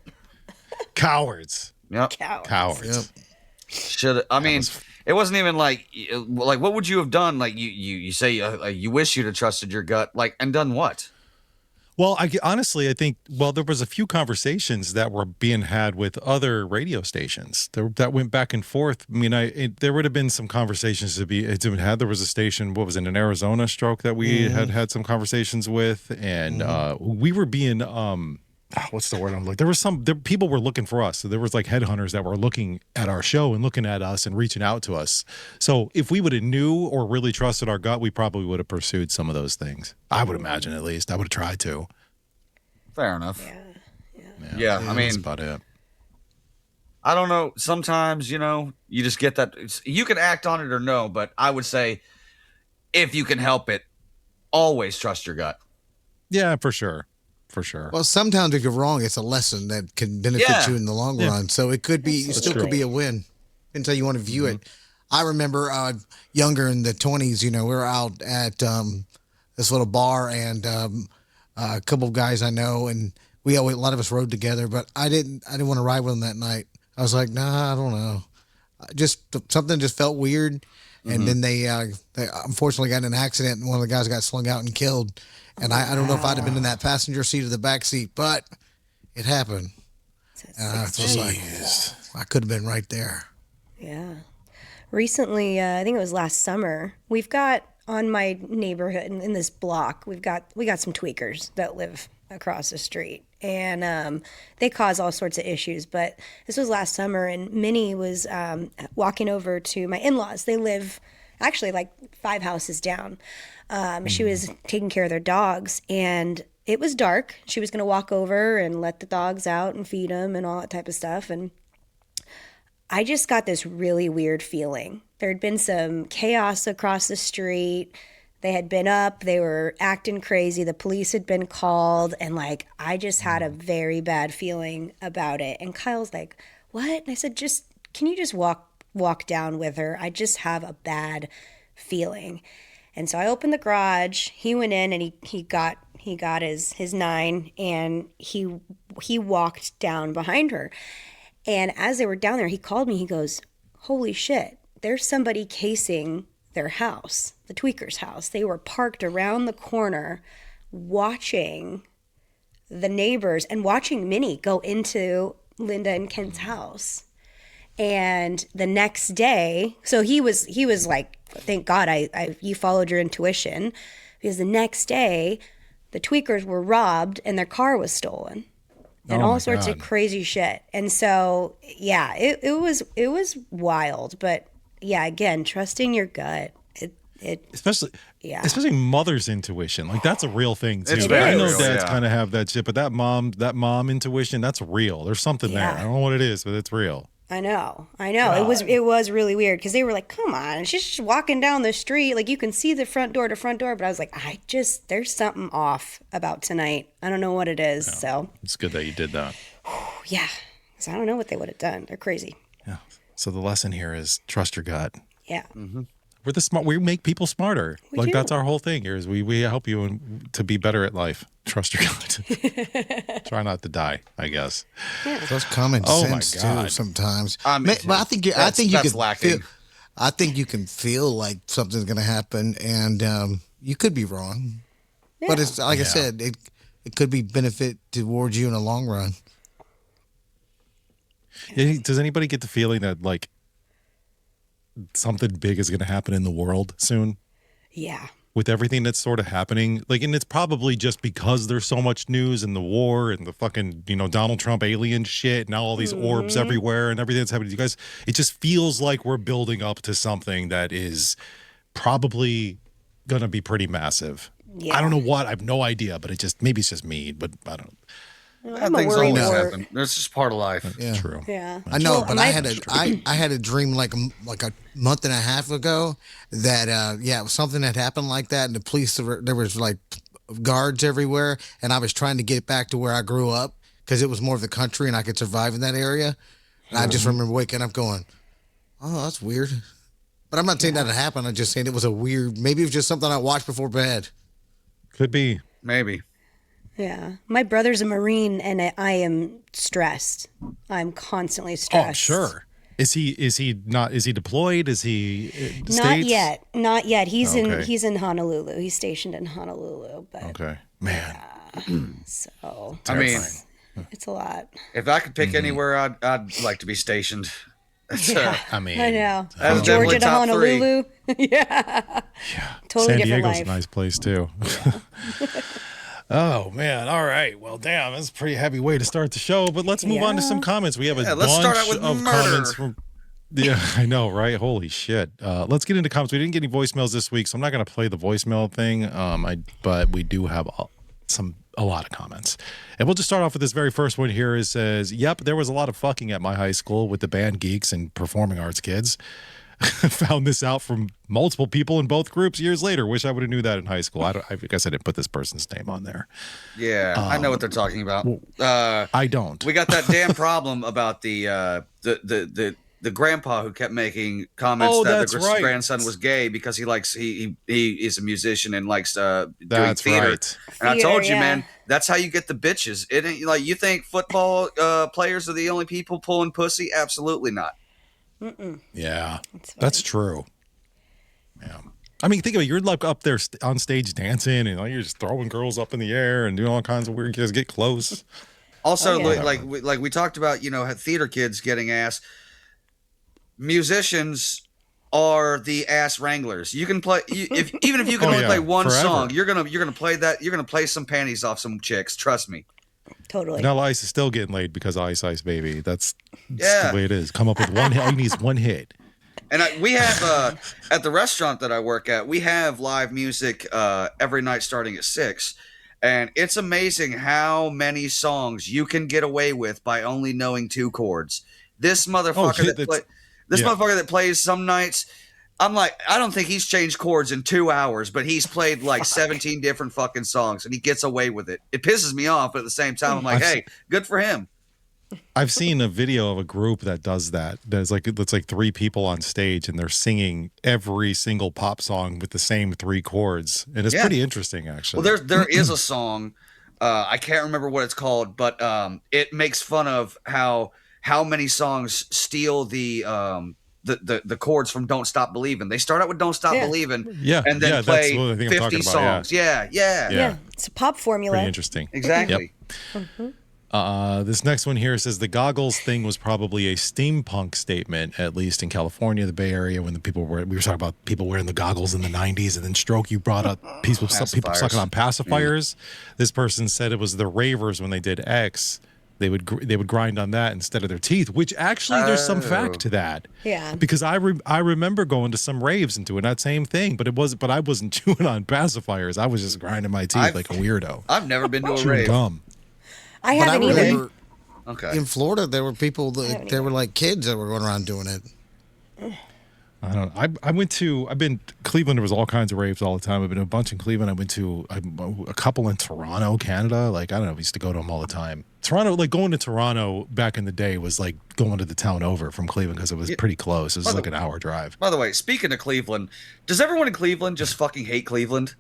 Cowards. Yep. Cowards. Yep. Should I mean? It wasn't even like what would you have done? Like you say you wish you'd have trusted your gut, like, and done what? Well, honestly, I think, there was a few conversations that were being had with other radio stations that went back and forth. I mean, there would have been some conversations to be had. There was a station, what was it, in Arizona, Stroke, that we had some conversations with. And we were being, what's the word I'm looking? People were looking for us. So there was like headhunters that were looking at our show and looking at us and reaching out to us. So if we would have knew or really trusted our gut, we probably would have pursued some of those things. I would imagine, at least. I would have tried to. Fair enough. Yeah, I mean, that's about it. I don't know. Sometimes, you just get that. You can act on it or no, but I would say if you can help it, always trust your gut. Yeah, for sure. For sure. Well, sometimes if you're wrong, it's a lesson that can benefit you in the long run. So it could be, could be a win. Depends how you want to view it. I remember younger in the 20s, we were out at this little bar, and a couple of guys I know, and a lot of us rode together, but I didn't want to ride with them that night. I was like, nah, I don't know. Something just felt weird. And then they unfortunately got in an accident, and one of the guys got slung out and killed. And I don't know if I'd have been in that passenger seat or the back seat, but it happened. I was like, I could have been right there. Yeah. Recently, I think it was last summer, we've got on my neighborhood in this block, we got some tweakers that live across the street, and they cause all sorts of issues. But this was last summer, and Minnie was walking over to my in-laws. They live actually like 5 houses down. She was taking care of their dogs, and it was dark. She was going to walk over and let the dogs out and feed them and all that type of stuff. And I just got this really weird feeling. There had been some chaos across the street. They had been up. They were acting crazy. The police had been called. And, I just had a very bad feeling about it. And Kyle's like, what? And I said, can you just walk down with her? I just have a bad feeling. And so I opened the garage. He went in, and he got his 9, and he walked down behind her. And as they were down there, he called me. He goes, holy shit, there's somebody casing their house, the tweaker's house. They were parked around the corner watching the neighbors and watching Minnie go into Linda and Ken's house. And the next day, so he was like, thank God you followed your intuition, because the next day the tweakers were robbed and their car was stolen. And all sorts of crazy shit. And so, yeah, it was wild. But yeah, again, trusting your gut. Especially mother's intuition. Like, that's a real thing too. It's very I know real, dads kind of have that shit, but that mom intuition, that's real. There's something there. I don't know what it is, but it's real. I know. It was really weird, because they were like, come on, she's just walking down the street. Like, you can see the front door to front door. But I was like, there's something off about tonight. I don't know what it is. Yeah. So it's good that you did that. Yeah. Because I don't know what they would have done. They're crazy. Yeah. So the lesson here is trust your gut. Yeah. Mm-hmm. We're the smart. We make people smarter. We do. That's our whole thing here. Is we help you to be better at life. Trust your gut. Try not to die, I guess. Yeah. That's common sense too. Sometimes, but I think you can lacking. I think you can feel like something's going to happen, and you could be wrong. Yeah. But it's like I said, it could be benefit towards you in the long run. Does anybody get the feeling that something big is going to happen in the world soon? Yeah. With everything that's sort of happening, and it's probably just because there's so much news and the war and the fucking, Donald Trump alien shit, and now all these orbs everywhere and everything that's happening to you guys. It just feels like we're building up to something that is probably going to be pretty massive. Yeah. I don't know what. I have no idea, but maybe it's just me, but I don't. I'm a Things always worrywart. happen. It's just part of life. Yeah. True. Yeah. I know, Well, but I had a dream like a month and a half ago that it was something that happened like that, and the police there was like guards everywhere, and I was trying to get back to where I grew up because it was more of the country and I could survive in that area. And I just remember waking up going, "Oh, that's weird," but I'm not saying that it happened. I'm just saying it was a weird. Maybe it was just something I watched before bed. Could be. Maybe. Yeah. My brother's a Marine, and I am stressed. I'm constantly stressed. Oh, sure. Is he deployed? Is he Not yet. Not yet. He's Okay. he's in Honolulu. He's stationed in Honolulu. But Okay. Man. so I mean, it's a lot. if I could pick anywhere, I'd like to be stationed. I mean, I know. That's From Georgia definitely to top three. Honolulu. Yeah. Totally San different Diego's life. a nice place too. Oh man! All right. Well, damn, that's a pretty heavy way to start the show. But let's move on to some comments. We have a let's start out bunch with of murder. comments from. Yeah, I know, right? Holy shit! Let's get into comments. We didn't get any voicemails this week, so I'm not going to play the voicemail thing. But we do have a lot of comments, and we'll just start off with this very first one here. It says, "Yep, there was a lot of fucking at my high school with the band geeks and performing arts kids." Found this out from multiple people in both groups years later. Wish I would have knew that in high school. I guess I didn't put this person's name on there. Yeah, I know what they're talking about. I don't. We got that damn problem about the grandpa who kept making comments that the grandson was gay because he is a musician and likes doing That's theater. right. And I told you, yeah. man, that's how you get the bitches. It ain't like you think football players are the only people pulling pussy. Absolutely not. Yeah, that's true. Yeah. I mean, think of it. You're like up there on stage dancing and you're just throwing girls up in the air and doing all kinds of weird kids get close. Also, like we talked about, theater kids getting ass. Musicians are the ass wranglers. You can play even if you can only play one forever. song, you're gonna play that. You're gonna play some panties off some chicks. Trust me. Totally. Now Ice is still getting laid because of Ice Ice Baby. That's the way it is. Come up with one hit. All you need is one hit. And we have at the restaurant that I work at, we have live music every night starting at 6. And it's amazing how many songs you can get away with by only knowing 2 chords. This motherfucker motherfucker that plays some nights, I'm like, I don't think he's changed chords in 2 hours, but he's played like 17 different fucking songs and he gets away with it. It pisses me off, but at the same time, I'm like, hey, good for him. I've seen a video of a group that does that. It's like 3 people on stage and they're singing every single pop song with the same 3 chords, and it's pretty interesting, actually. Well, there is a song, I can't remember what it's called, but it makes fun of how many songs steal the chords from "Don't Stop Believin'." They start out with "Don't Stop Believin'," and then play 50 songs. Yeah. It's a pop formula. Pretty interesting. Exactly. Yep. This next one here says the goggles thing was probably a steampunk statement, at least in California, the Bay Area, when we were talking about people wearing the goggles in the 90s, and then Stroke, you brought up people sucking on pacifiers. This person said it was the ravers when they did X. They would grind on that instead of their teeth, which actually there's some fact to that. Yeah. Because I remember going to some raves and doing that same thing, but I wasn't chewing on pacifiers. I was just grinding my teeth like a weirdo. I've never been to a Chewing rave. gum. I haven't either. Okay. In Florida, there were people that were like kids that were going around doing it. I don't know. I've been Cleveland. There was all kinds of raves all the time. I've been to a bunch in Cleveland. I went to a couple in Toronto, Canada. Like, I don't know. We used to go to them all the time. Toronto, like going to Toronto back in the day was like going to the town over from Cleveland because it was pretty close. It was like an hour drive. By the way, speaking of Cleveland, does everyone in Cleveland just fucking hate Cleveland?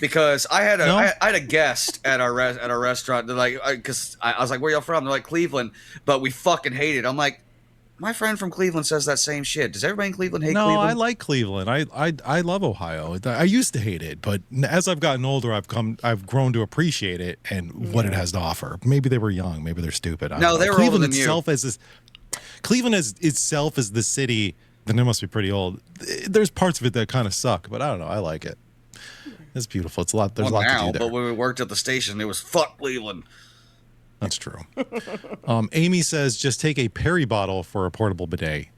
Because I had a guest at our restaurant. They're like, because I was like, where y'all from? They're like, Cleveland, but we fucking hate it. I'm like, my friend from Cleveland says that same shit. Does everybody in Cleveland hate Cleveland? No, I like Cleveland. I love Ohio. I used to hate it, but as I've gotten older, I've grown to appreciate it and what it has to offer. Maybe they were young. Maybe they're stupid. No, they were older than you. Cleveland itself as the city, then it must be pretty old. There's parts of it that kind of suck, but I don't know. I like it. It's beautiful. It's a lot. There's a lot to do there. But when we worked at the station, it was fuck Cleveland. That's true. Amy says, just take a Peri bottle for a portable bidet.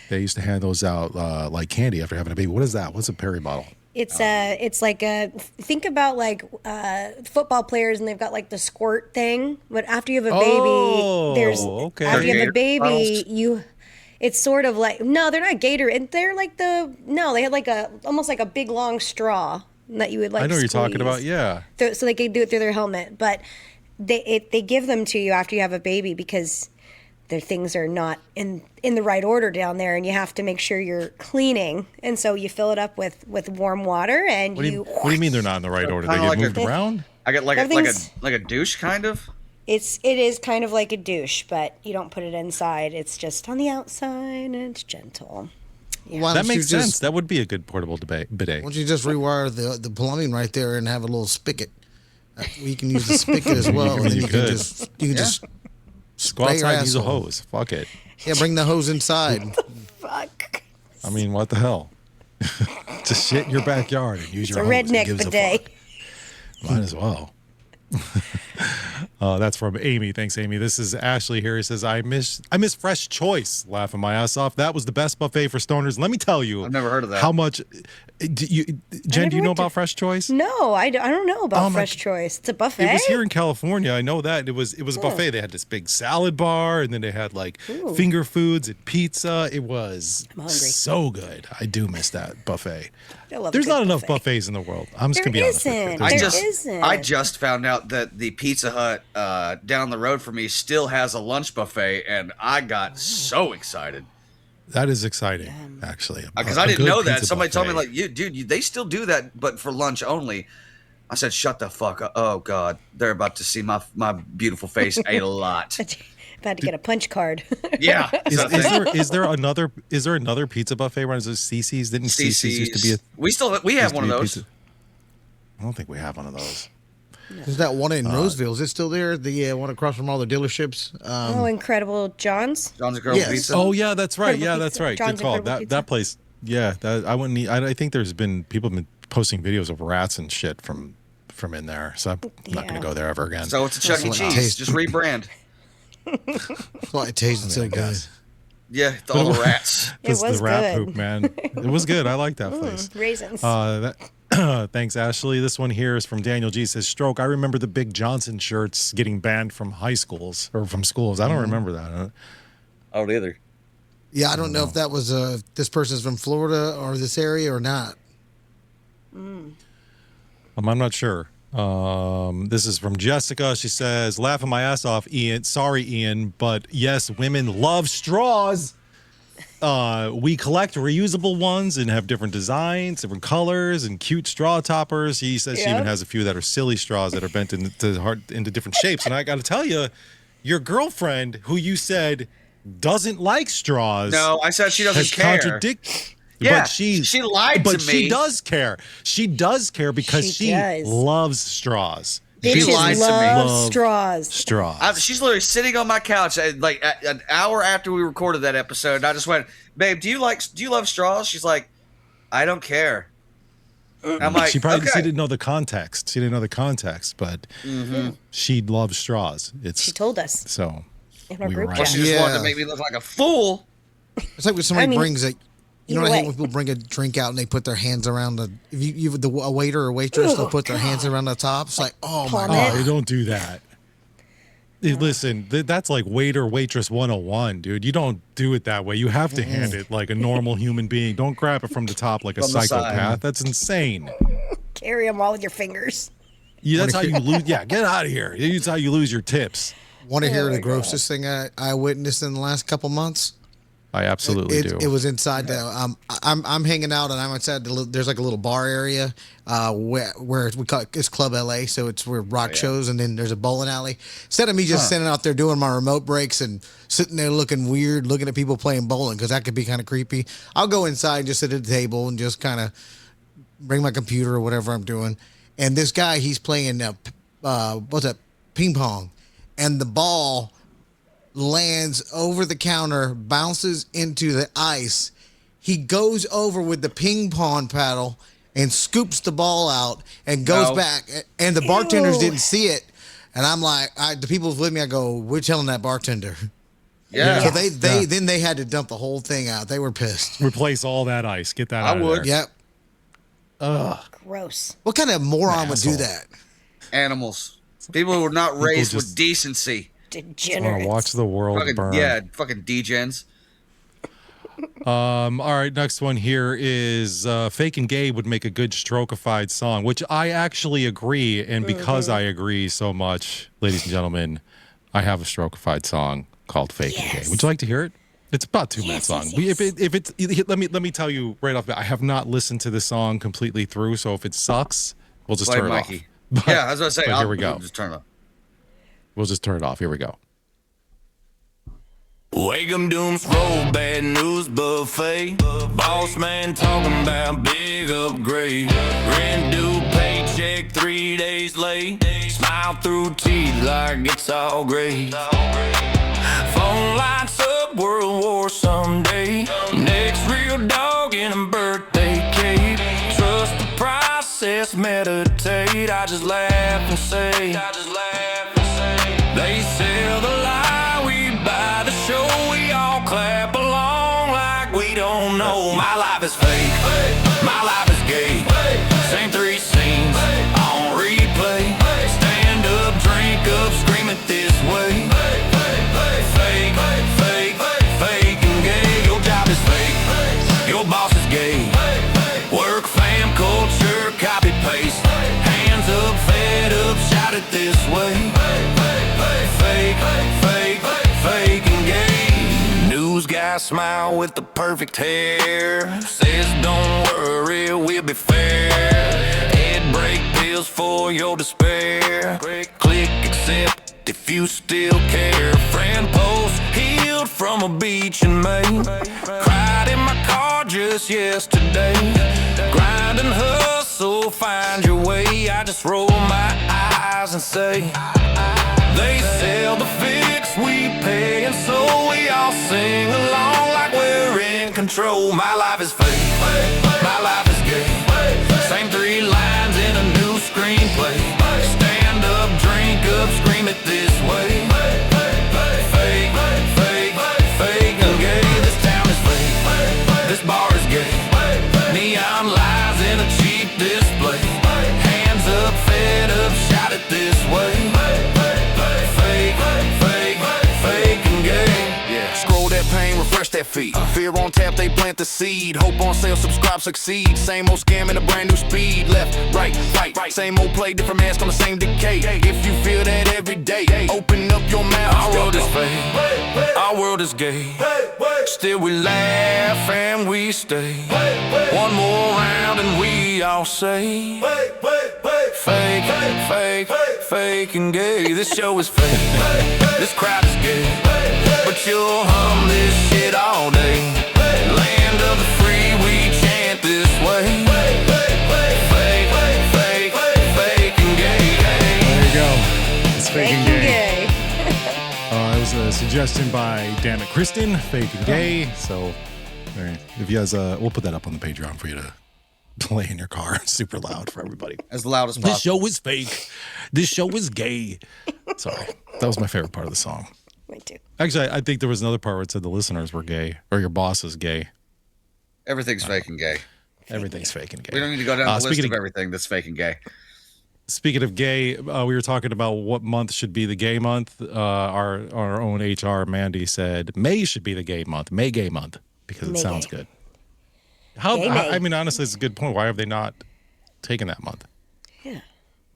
They used to hand those out like candy after having a baby. What is that? What's a Peri bottle? It's like think about like football players and they've got like the squirt thing. But after you have a baby, after you have a baby, it's sort of like, no, they're not gator, and they're like they had like almost like a big long straw that you would like. I know what squeeze. you're talking about, yeah. So they can do it through their helmet, but they give them to you after you have a baby because the things are not in the right order down there, and you have to make sure you're cleaning. And so you fill it up with warm water, and what do you mean they're not in the right order? They get moved around? I get like a douche, kind of. It is kind of like a douche, but you don't put it inside. It's just on the outside, and it's gentle. Yeah. That makes sense. That would be a good portable bidet. Why don't you just rewire the plumbing right there and have a little spigot? You can use the spigot as well. You can just go outside and use a hose. Fuck it. Yeah, bring the hose inside. Fuck. I mean, what the hell? Just shit in your backyard and use your hose. It's a redneck bidet. Might as well. That's from Amy. Thanks, Amy. This is Ashley here. He says, I miss Fresh Choice. Laughing my ass off. That was the best buffet for stoners. Let me tell you. I've never heard of that. How much... Jen, do you know about Fresh Choice? No, I don't know about Fresh Choice. It's a buffet? It was here in California. I know that. It was a buffet. They had this big salad bar, and then they had like finger foods and pizza. It was so good. I do miss that buffet. There's not enough buffets in the world. I'm just going to be honest with you. I just found out that the Pizza Hut down the road from me still has a lunch buffet, and I got so excited. That is exciting, actually. Because I didn't know that. Somebody told me, like, dude, they still do that, but for lunch only. I said, shut the fuck up. Oh, God. They're about to see my beautiful face ate a lot. About to get a punch card. Yeah. Is there another pizza buffet around? Is it Cece's? Didn't Cece's used to be we have one of those. Pizza? I don't think we have one of those. There's that one in Roseville. Is it still there? The one across from all the dealerships. Incredible John's. John's Incredible Pizza. Oh yeah, that's right. Yeah, that's right. John's Good call. That place. Yeah, I think there's been people have been posting videos of rats and shit from in there. So I'm not going to go there ever again. So it's a Chuck E. Cheese. Just rebrand. That's why it tasted so good. Yeah, all the rats. It was the rat good. poop, man. It was good. I like that place. Raisins. Thanks, Ashley. This one here is from Daniel G. Says, Stroke, I remember the Big Johnson shirts getting banned from high schools or from schools. I don't remember that. Oh, neither. Yeah, I don't know if that was this person's from Florida or this area or not. I'm not sure. This is from Jessica. She says, laughing my ass off, Ian. Sorry, Ian, but yes, women love straws. We collect reusable ones and have different designs, different colors, and cute straw toppers. She says she even has a few that are silly straws that are bent into different shapes. And I got to tell you, your girlfriend, who you said doesn't like straws. No, I said she doesn't care. Yeah, but she lied to me. But she does care. She does care because she loves straws. Bitches love straws. She's literally sitting on my couch like an hour after we recorded that episode, and I just went, "Babe, do you love straws?" She's like, "I don't care." I'm like, she didn't know the context. She didn't know the context, but she loves straws. She told us. So in our group chat. She just wanted to make me look like a fool. It's like when somebody brings a. You know what I hate when people bring a drink out and they put their hands around a waiter or waitress, they'll put their hands around the top. It's like, oh my God. Oh, don't do that. Listen, that's like waiter, waitress 101, dude. You don't do it that way. You have to hand it like a normal human being. Don't grab it from the top like a psychopath. That's insane. Carry them all with your fingers. Yeah, that's how you lose. Yeah, get out of here. That's how you lose your tips. Want to hear the grossest thing I witnessed in the last couple months? I absolutely do. It was inside the. I'm hanging out and I'm outside. There's like a little bar area where we call it's Club LA, so it's where rock shows, and then there's a bowling alley. Instead of me just sitting out there doing my remote breaks and sitting there looking weird, looking at people playing bowling because that could be kind of creepy, I'll go inside and just sit at the table and just kind of bring my computer or whatever I'm doing. And this guy, he's playing ping pong, and the ball lands over the counter, bounces into the ice. He goes over with the ping pong paddle and scoops the ball out and goes back. And the bartenders didn't see it. And I'm like, the people with me, I go, we're telling that bartender. Yeah. So they had to dump the whole thing out. They were pissed. Replace all that ice. Get that out of there. Yep. Ugh. Gross. What kind of moron would do that? Animals. People who are not raised with decency. Degenerates. Watch the world burn. Yeah, fucking degens. All right, next one here is Fake and Gay would make a good Strokeified song, which I actually agree. And because I agree so much, ladies and gentlemen, I have a Strokeified song called Fake and Gay. Would you like to hear it? It's about 2 minutes long. If it's let me tell you right off the bat, I have not listened to this song completely through, so if it sucks, we'll just turn it off. But, yeah, I was gonna say, here we go. Just turn it off. We'll just turn it off. Here we go. Wake 'em dooms roll, bad news buffet. Boss man talking about big upgrade. Rent due, paycheck 3 days late. Smile through teeth like it's all great. Phone lights up, World War someday. Next real dog in a birthday cake. Trust the process, meditate. I just laugh and say. They sell the lie, we buy the show. We all clap along like we don't know. My life is fake, my life is gay. Same 3 scenes on replay. Stand up, drink up, scream it this way. Fake, fake, fake and gay. Your job is fake, your boss is gay. Work, fam, culture, copy, paste. Hands up, fed up, shout it this way. Fake, fake, fake and gay. News guy smile with the perfect hair. Says don't worry, we'll be fair. Head break pills for your despair. Click accept if you still care. Friend post healed from a beach in Maine. Cried in my car just yesterday. Grind and hustle, find your way. I just roll my eyes and say. They sell the fix, we pay, and so we all sing along like we're in control. My life is fake, my life is gay. Same 3 lines in a new screenplay. Stand up, drink up, scream it this way. Fake, fake, fake and gay. This town is fake, this bar is gay. Neon lies in a cheap display. Hands up, fed up, shout it this way. Refresh that feed. Fear on tap, they plant the seed. Hope on sale, subscribe, succeed. Same old scam and a brand new speed. Left, right, right. Same old play, different mask on the same decay. If you feel that every day, open up your mouth. Our world is fake, our world is gay. Still we laugh and we stay. One more round and we all say. Fake, fake, fake and gay. This show is fake, this crowd is gay. But you'll hum this shit all day. Land of the free, we chant this way. Fake, fake, fake and gay. There you go. It's Fake and Gay. It was a suggestion by Damn It Kristen, Fake and Gay. So, all right, if you guys, we'll put that up on the Patreon for you to play in your car super loud for everybody. As loud as possible. This show is fake. This show is gay. Sorry. That was my favorite part of the song. Me too. Actually, I think there was another part where it said the listeners were gay, or your boss is gay. Everything's fake and gay. Everything's fake and gay. We don't need to go down the list of everything that's fake and gay. Speaking of gay, we were talking about what month should be the gay month. Our own HR, Mandy, said May should be the gay month. May gay month, because it sounds good. I mean, honestly, it's a good point. Why have they not taken that month? Yeah.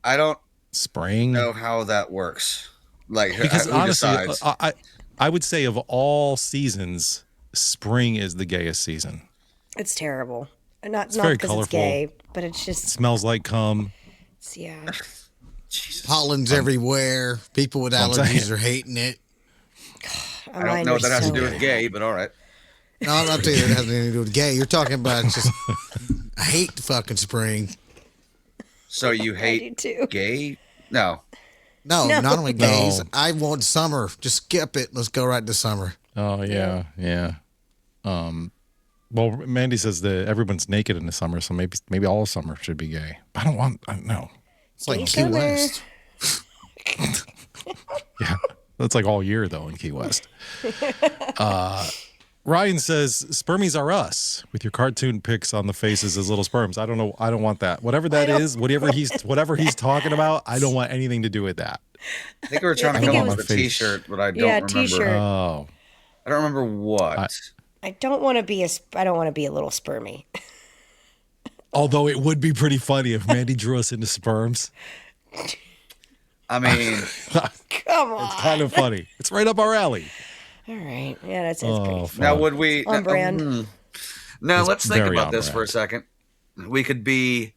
I don't Spring? know how that works. Like, because who honestly, decides? I would say of all seasons, spring is the gayest season. It's terrible. Not very because colorful. it's gay, but it's just. It smells like cum. Yeah. Pollen's everywhere. People with allergies are hating it. I don't know what that has to do with gay, but all right. No, I'm not saying it has anything to do with gay. You're talking about just. I hate the fucking spring. So you hate gay? No, not only gays. No. I want summer. Just skip it. Let's go right to summer. Oh yeah. Well, Mandy says that everyone's naked in the summer, so maybe all summer should be gay. I don't know. It's like Key West. Yeah, that's like all year though in Key West. Ryan says, "Spermies are us," with your cartoon pics on the faces as little sperms. I don't know. I don't want that. Whatever that is, whatever he's talking about, I don't want anything to do with that. I think we were trying to come up with a T-shirt, but I don't remember. T-shirt. Oh, I don't remember what. I don't want to be a little spermy. Although it would be pretty funny if Mandy drew us into sperms. I mean, come on. It's kind of funny. It's right up our alley. All right. Yeah, that's pretty fun. Now, would we... On brand. Now, let's think about this for a second. We could be,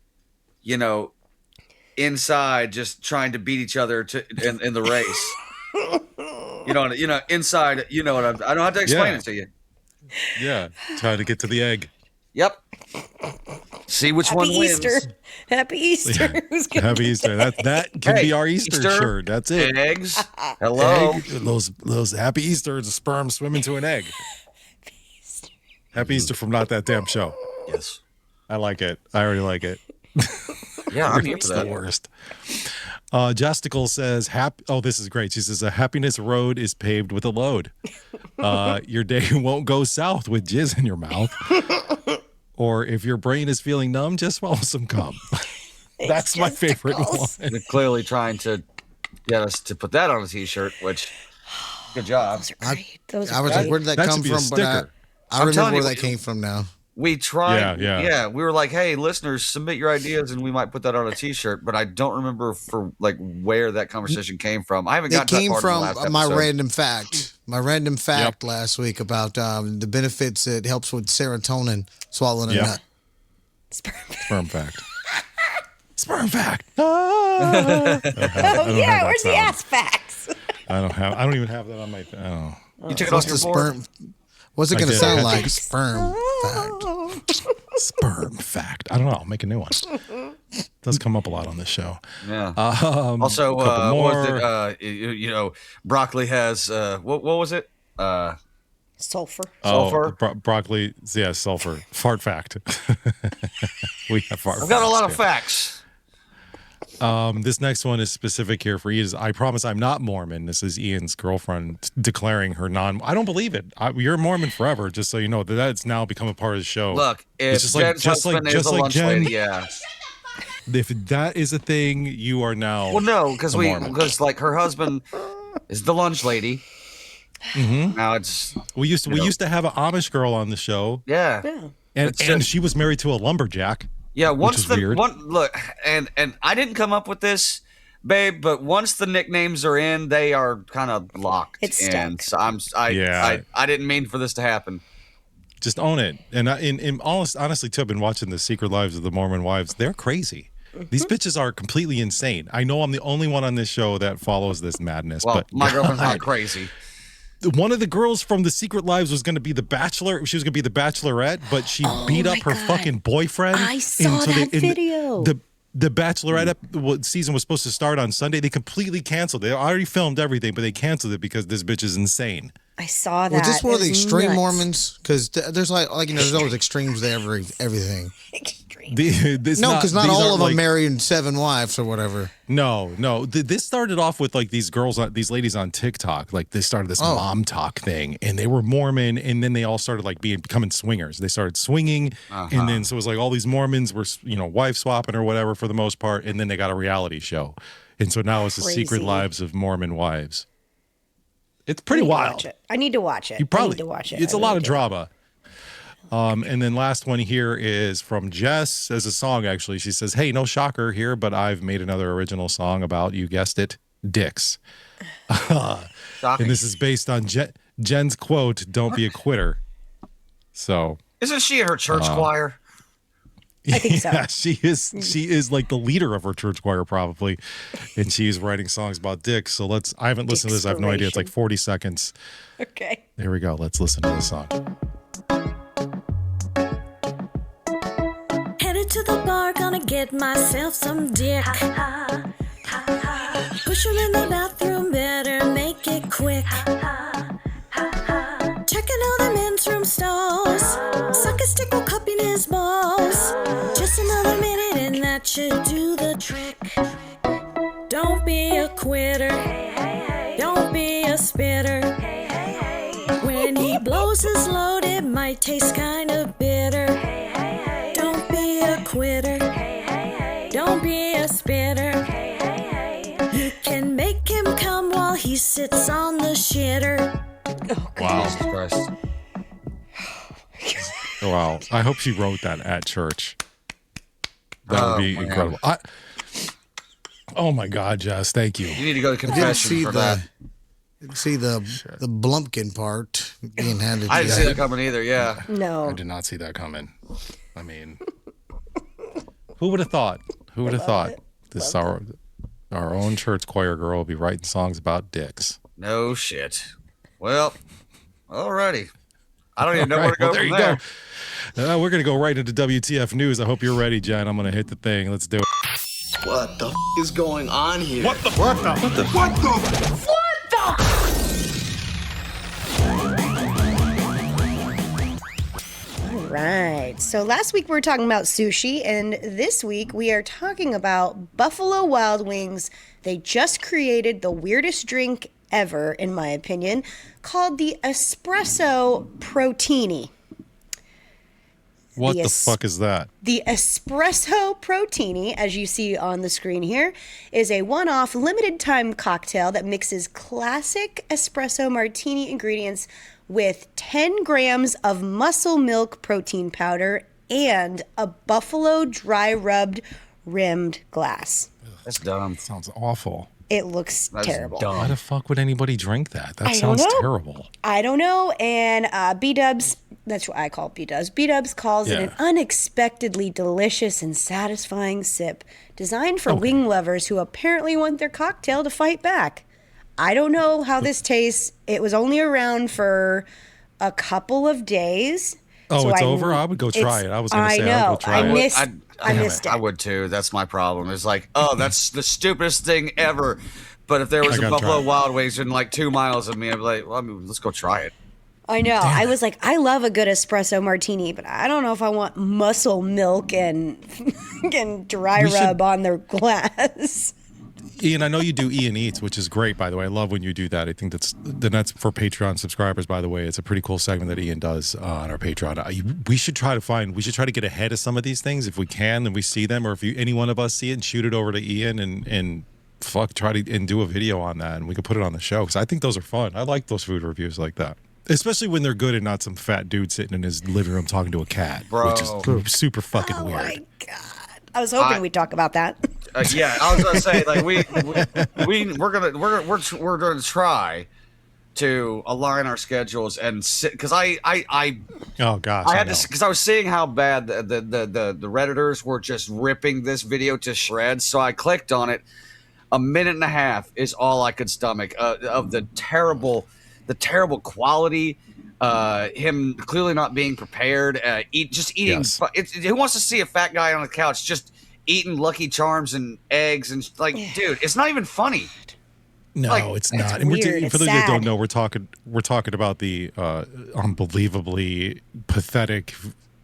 inside just trying to beat each other in the race. Inside, I don't have to explain it to you. Yeah, trying to get to the egg. Yep. See which one wins. Happy Easter. Happy Easter. That can be our Easter shirt. That's it. Eggs. Hello. Those Happy Easter, the sperm swim into an egg. Happy Easter from Not That Damn Show. Yes. I like it. I already like it. Yeah, I'm it's the worst. Justical says, this is great. She says, a happiness road is paved with a load. Your day won't go south with jizz in your mouth. Or if your brain is feeling numb, just swallow some cum. That's my favorite one. They're clearly trying to get us to put that on a T-shirt, which, good job. Those are great. I was like, where did that come from? But I remember where that came from now. We tried. Yeah. We were like, hey, listeners, submit your ideas and we might put that on a T-shirt. But I don't remember where that conversation came from. I haven't got that far in the last episode. My random fact. My random fact last week about the benefits it helps with serotonin swallowing a nut. Sperm fact. Sperm fact. Where's the ass facts? I don't even have that on my. You took it off your board? What's it going to sound like? Sperm fact. Sperm fact. I don't know. I'll make a new one. It does come up a lot on this show. Yeah. Also, what was it? Broccoli has what was it? Sulfur. Broccoli. Yeah, sulfur. Fart fact. We have fart. I've got a lot of facts. This next one is specific here for Ian. I promise I'm not Mormon. This is Ian's girlfriend declaring her I don't believe it. You're Mormon forever, just so you know. That's now become a part of the show. Look, if just like Jen, yeah. If that is a thing, you are now. Well, no, because like her husband is the lunch lady. Mm-hmm. Now it's we used to have an Amish girl on the show. Yeah. And she was married to a lumberjack. Yeah, look, and I didn't come up with this, babe, but once the nicknames are in, they are kind of locked. It's stuck. And so I didn't mean for this to happen. Just own it. And honestly, too, I've been watching the Secret Lives of the Mormon Wives. They're crazy. These bitches are completely insane. I know I'm the only one on this show that follows this madness. Well, but my girlfriend's not crazy. One of the girls from the Secret Lives was going to be the Bachelor. She was going to be the Bachelorette, but she beat up her fucking boyfriend. I saw that video. The Bachelorette season was supposed to start on Sunday. They completely canceled it. They already filmed everything, but they canceled it because this bitch is insane. I saw that. Was this one of the extreme Mormons? Because there's there's always extremes to everything. Because not all of them married 7 wives or whatever. No. This started off with these girls, these ladies on TikTok. They started this mom talk thing, and they were Mormon, and then they all started becoming swingers. They started swinging, and then so it was all these Mormons were wife swapping or whatever for the most part, and then they got a reality show, and so now it's the Secret Lives of Mormon Wives. It's pretty wild. I need to watch it. I need to watch it. It's a lot of drama. And then last one here is from Jess as a song, actually. She says, hey, no shocker here, but I've made another original song about, you guessed it, dicks. And this is based on Jen's quote, don't be a quitter. So. Isn't she her church choir? I think so. Yeah, she is like the leader of her church choir probably. And she's writing songs about dicks. So I haven't listened to this. I have no idea. It's 40 seconds. Okay. Here we go. Let's listen to this song. To the bar, gonna get myself some dick. Push him in the bathroom, better make it quick. Checking all the men's room stalls. Suck a stick or cup in his balls. Just another minute and that should do the trick. Don't be a quitter. Don't be a spitter. When he blows his load might taste kind of bitter. Don't be a quitter. Don't be a spitter. You can make him come while he sits on the shitter. Oh, wow. Jesus Christ. Wow. I hope she wrote that at church. That would be incredible. Oh my God, Jess, thank you. You need to go to confession for that. Didn't see the Blumpkin part being handed to you. I didn't see that coming either, yeah. No. I did not see that coming. I mean, who would have thought? Who would have thought this our own church choir girl will be writing songs about dicks? No shit. Well, alrighty. I don't even know where to go from there. We're going to go right into WTF News. I hope you're ready, Jen. I'm going to hit the thing. Let's do it. What the is going on here? What the? What the? What the? What the? What the? All right. So last week we were talking about sushi, and this week we are talking about Buffalo Wild Wings. They just created the weirdest drink ever, in my opinion, called the Espresso Protini. What the fuck is that? The Espresso Protini, as you see on the screen here, is a one-off limited time cocktail that mixes classic espresso martini ingredients with 10 grams of muscle milk protein powder and a buffalo dry rubbed rimmed glass. That's dumb. Sounds awful. It looks terrible. Dumb. Why the fuck would anybody drink that? That sounds terrible. I don't know. And B-Dubs, that's what I call B-Dubs. B-Dubs calls it an unexpectedly delicious and satisfying sip designed for wing lovers who apparently want their cocktail to fight back. I don't know how this tastes. It was only around for a couple of days. Oh, so it's over? I would go try it. I was going to say I would go try it. I missed it. I would too. That's my problem. It's like, oh, that's the stupidest thing ever. But if there was a Buffalo Wild Wings in like 2 miles of me, I'd be like, well, I mean, let's go try it. I know. I was like, I love a good espresso martini, but I don't know if I want muscle milk and dry rub on their glass. Ian, I know you do Ian Eats, which is great, by the way. I love when you do that. I think that's for Patreon subscribers, by the way. It's a pretty cool segment that Ian does on our Patreon. We should try to get ahead of some of these things if we can and we see them, or if any one of us see it and shoot it over to Ian and try to do a video on that, and we can put it on the show, because I think those are fun. I like those food reviews like that. Especially when they're good and not some fat dude sitting in his living room talking to a cat, which is super fucking weird. Oh my God. I was hoping we'd talk about that. Yeah, I was gonna say, like, we're gonna try to align our schedules and sit, because I had to, because I was seeing how bad the Redditors were just ripping this video to shreds, so I clicked on it. A minute and a half is all I could stomach of the terrible quality. Him clearly not being prepared. Eating. Yes. Who wants to see a fat guy on the couch just eating Lucky Charms and eggs and like, dude, it's not even funny. No, it's not. And for those that don't know, we're talking about the unbelievably pathetic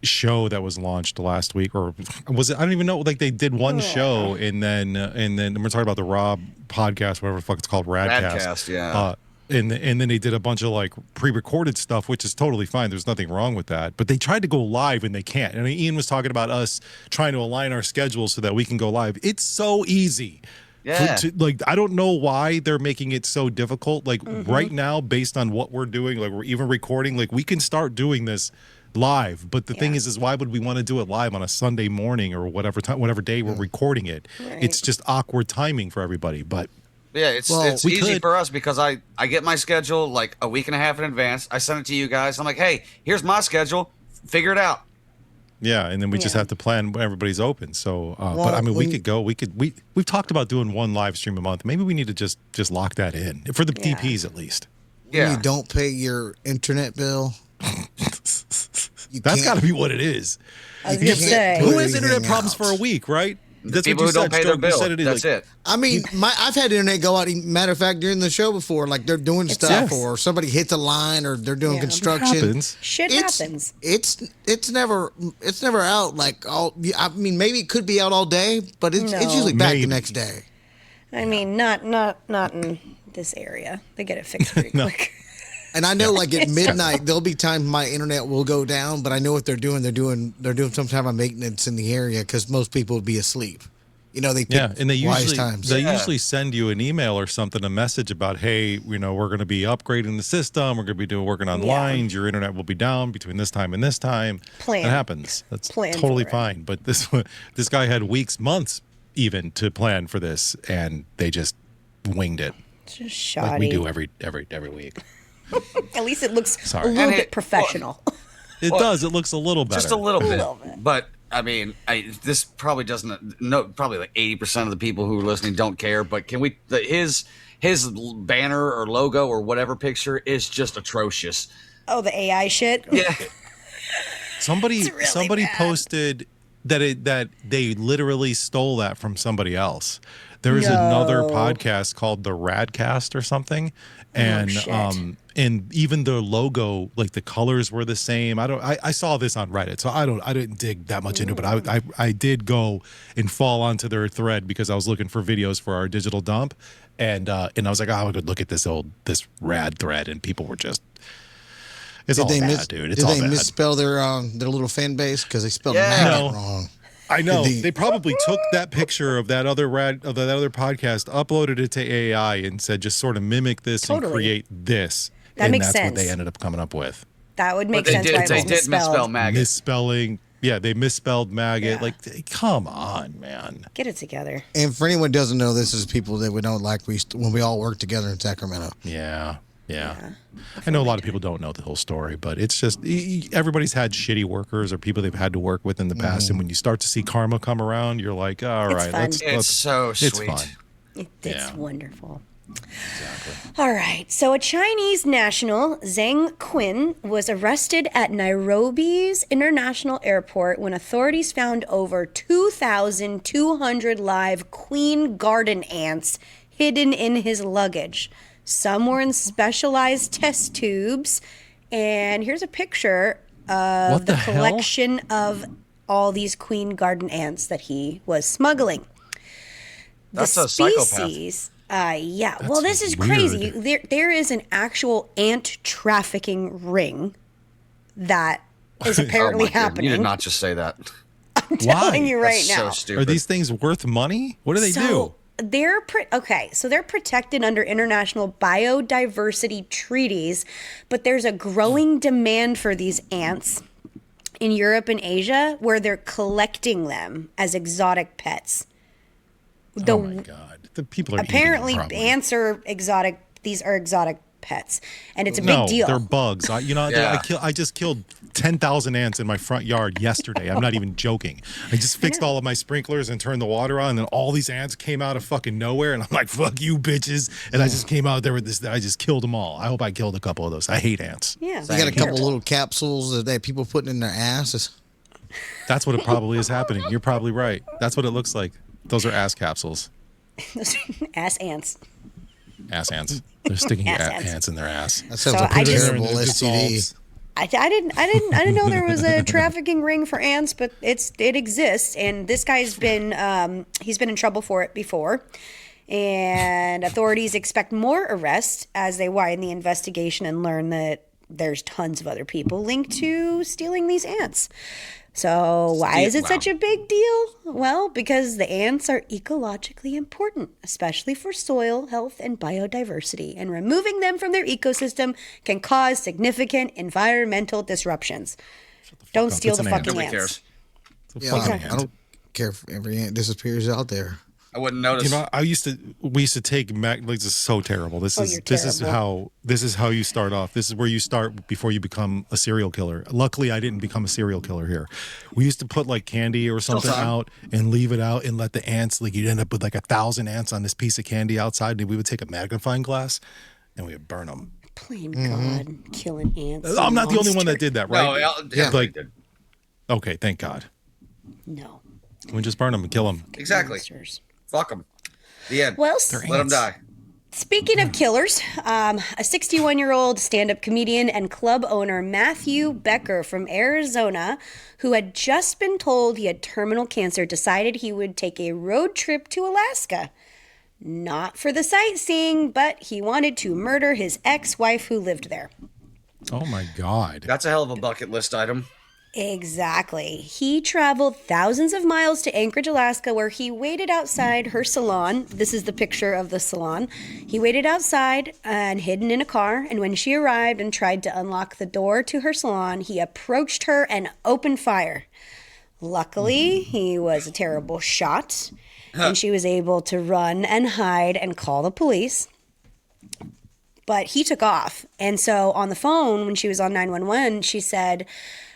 show that was launched last week, or was it? I don't even know. Like, they did one show, and then we're talking about the Rob podcast, whatever the fuck it's called, Radcast. Yeah. And then they did a bunch of like pre-recorded stuff, which is totally fine. There's nothing wrong with that. But they tried to go live and they can't. And Ian was talking about us trying to align our schedules so that we can go live. It's so easy. Yeah. I don't know why they're making it so difficult. Like right now, based on what we're doing, like we're even recording, like we can start doing this live. But the thing is why would we want to do it live on a Sunday morning or whatever day we're recording it? Right. It's just awkward timing for everybody. But yeah, it's easy for us because I get my schedule like a week and a half in advance. I send it to you guys. I'm like, hey, here's my schedule. Figure it out. Yeah, and then we just have to plan when everybody's open. So, but I mean, we've talked about doing one live stream a month. Maybe we need to just lock that in for the DPs at least. Yeah, you don't pay your internet bill. That's got to be what it is. I was gonna say, who has internet problems for a week, right? That's people who don't pay their bill. That's it. I mean, I've had internet go out. Matter of fact, during the show before, like they're doing stuff, or somebody hits a line, or they're doing construction. Shit happens. It's never out like all. I mean, maybe it could be out all day, but it's usually back the next day. I mean, not in this area. They get it fixed pretty quick. And I know, like at midnight, there'll be times my internet will go down, but I know what they're doing. They're doing some type of maintenance in the area because most people would be asleep. You know, they pick and they wise usually times. usually send you an email or something, a message about, hey, we're going to be upgrading the system. We're going to be working on lines. Your internet will be down between this time and this time. That happens. That's totally fine. But this guy had weeks, months even to plan for this, and they just winged it. Just shoddy. Like we do every week. At least it looks a little bit professional. It does. It looks a little better. Just a little bit. But I mean, this probably doesn't. No, probably like 80% of the people who are listening don't care. But can we? His banner or logo or whatever picture is just atrocious. Oh, the AI shit. Yeah. Somebody posted that they literally stole that from somebody else. There's another podcast called the Radcast or something, and and even the logo, like the colors were the same. I saw this on Reddit, so I didn't dig that much into it, but I did go and fall onto their thread because I was looking for videos for our digital dump, and I was like, I would look at this rad thread, and people were just. It's all bad, dude. It's all bad. Did they misspell their little fan base because they spelled maggot wrong? I know. They probably took that picture of that other podcast, uploaded it to AI, and said, just sort of mimic this and create this. That makes sense. sense. What they ended up coming up with. That would make sense. They did misspell maggot. Misspelling. Yeah, they misspelled maggot. Yeah. Like, come on, man. Get it together. And for anyone who doesn't know, this is people that we don't like when we all work together in Sacramento. Yeah. I know a lot of people don't know the whole story, but it's just everybody's had shitty workers or people they've had to work with in the past, and when you start to see karma come around, you're like, all right, it's so sweet. It's fun. It's wonderful. Exactly. All right. So a Chinese national, Zhang Qin, was arrested at Nairobi's international airport when authorities found over 2,200 live queen garden ants hidden in his luggage. Some were in specialized test tubes. And here's a picture of the collection of all these queen garden ants that he was smuggling. That's the a species, psychopath. Well, this is crazy. There is an actual ant trafficking ring that is apparently happening. You did not just say that. I'm telling you right That's now. So stupid. Are these things worth money? What do they do? They're protected under international biodiversity treaties, but there's a growing demand for these ants in Europe and Asia where they're collecting them as exotic pets. Oh my God. The people are apparently eating them, ants are exotic. These are exotic pets, and it's a big deal. They're bugs. I just killed 10,000 ants in my front yard yesterday. I'm not even joking. I just fixed all of my sprinklers and turned the water on, and then all these ants came out of fucking nowhere, and I'm like, fuck you, bitches. And I just came out there with this. I just killed them all. I hope I killed a couple of those. I hate ants. Yeah. They got a couple little capsules that people putting in their asses. That's what it probably is happening. You're probably right. That's what it looks like. Those are ass capsules. Those are ass ants. Ass ants. They're sticking ants in their ass. That sounds like a terrible STD. I didn't know there was a trafficking ring for ants, but it exists, and this guy's been he's been in trouble for it before, and authorities expect more arrests as they widen the investigation and learn that there's tons of other people linked to stealing these ants. So why is it such a big deal? Well, because the ants are ecologically important, especially for soil health and biodiversity, and removing them from their ecosystem can cause significant environmental disruptions. Don't steal the fucking ants. Nobody cares. Yeah, I don't care if every ant disappears out there. I wouldn't notice. You know, we used to take this is so terrible. This is how you start off. This is where you start before you become a serial killer. Luckily, I didn't become a serial killer here. We used to put like candy or something out and leave it out and let the ants, like you'd end up with like 1,000 ants on this piece of candy outside, and we would take a magnifying glass and we would burn them. Plain God, killing ants. I'm not the only one that did that, right? No, like, okay, thank God. No. We just burn them and kill them. Exactly. Monsters. Fuck them. The end. Well, let them die. Speaking of killers, a 61-year-old stand-up comedian and club owner Matthew Becker from Arizona, who had just been told he had terminal cancer, decided he would take a road trip to Alaska. Not for the sightseeing, but he wanted to murder his ex-wife who lived there. Oh my God. That's a hell of a bucket list item. Exactly. He traveled thousands of miles to Anchorage, Alaska, where he waited outside her salon. This is the picture of the salon. He waited outside and hidden in a car, and when she arrived and tried to unlock the door to her salon, he approached her and opened fire. Luckily, he was a terrible shot, and she was able to run and hide and call the police. But he took off. And so on the phone, when she was on 911, she said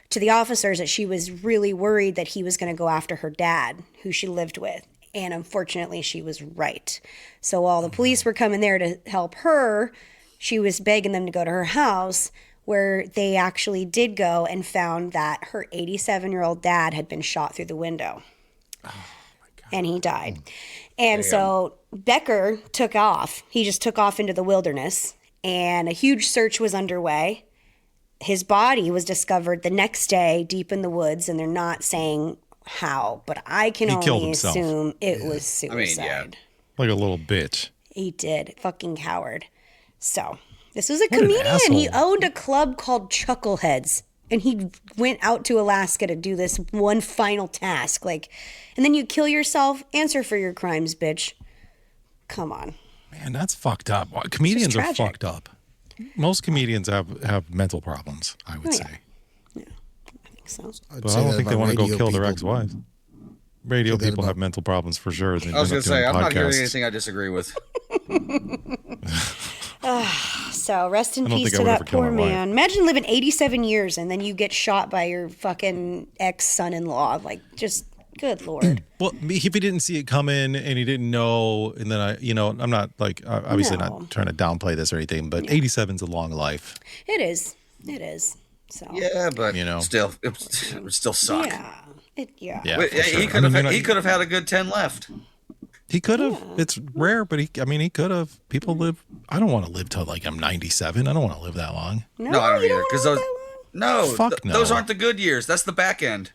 to the officers that she was really worried that he was going to go after her dad, who she lived with. And unfortunately, she was right. So while the police were coming there to help her, she was begging them to go to her house, where they actually did go and found that her 87-year-old dad had been shot through the window. Oh, my God. And he died. And so Becker took off. He just took off into the wilderness, and a huge search was underway. His body was discovered the next day deep in the woods, and they're not saying how, but I can only assume it was suicide. Like a little bitch. He did. Fucking coward. So, this was a comedian. He owned a club called Chuckleheads, and he went out to Alaska to do this one final task. Like, and then you kill yourself, answer for your crimes, bitch. Come on. Man, that's fucked up. Comedians are fucked up. Most comedians have mental problems, I would say. Yeah, I think so. But I don't think they want to go kill their ex-wives. Radio people have mental problems for sure. I was going to say, I'm not hearing anything I disagree with. So rest in peace to that poor man. Imagine living 87 years and then you get shot by your fucking ex-son-in-law. Like, just good Lord. Well, if he didn't see it coming and he didn't know, and then I'm not like, obviously not trying to downplay this or anything, but 87's a long life. It is. It is. So. Yeah, but still, it would still suck. Yeah. He could have had a good 10 left. He could have. Yeah. It's rare, but he could have. People live. I don't want to live till like I'm 97. I don't want to live that long. No, I don't either. Because those aren't the good years. That's the back end.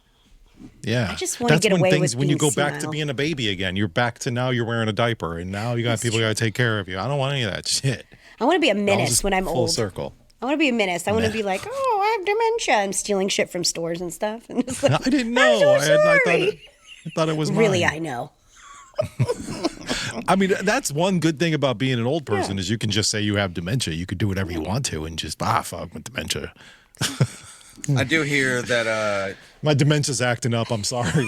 Yeah, I just want to get away with when you go back to being a baby again. You're back to now. You're wearing a diaper, and now you got people got to take care of you. I don't want any of that shit. I want to be a menace when I'm old. Full circle. I want to be a menace. I want to be like, oh, I have dementia. I'm stealing shit from stores and stuff. And it's like, I didn't know. I thought it was mine. Really, I know. I mean, that's one good thing about being an old person is you can just say you have dementia. You could do whatever you want to and just fuck with dementia. I do hear that my dementia's acting up. I'm sorry.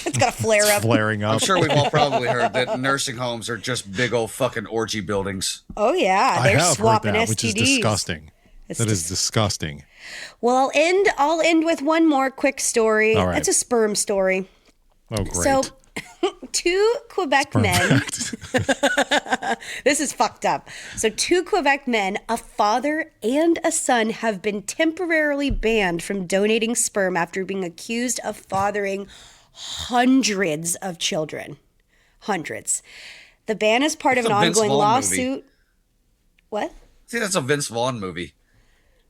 It's got to flare up. Flaring up. I'm sure we've all probably heard that nursing homes are just big old fucking orgy buildings. Oh yeah, they're swapping STDs. Which is disgusting. That is disgusting. Well, I'll end with one more quick story. All right. It's a sperm story. Oh, great. So, two Quebec men. This is fucked up. So, two Quebec men, a father and a son, have been temporarily banned from donating sperm after being accused of fathering hundreds of children. Hundreds. The ban is part of an ongoing lawsuit. What? See, that's a Vince Vaughn movie.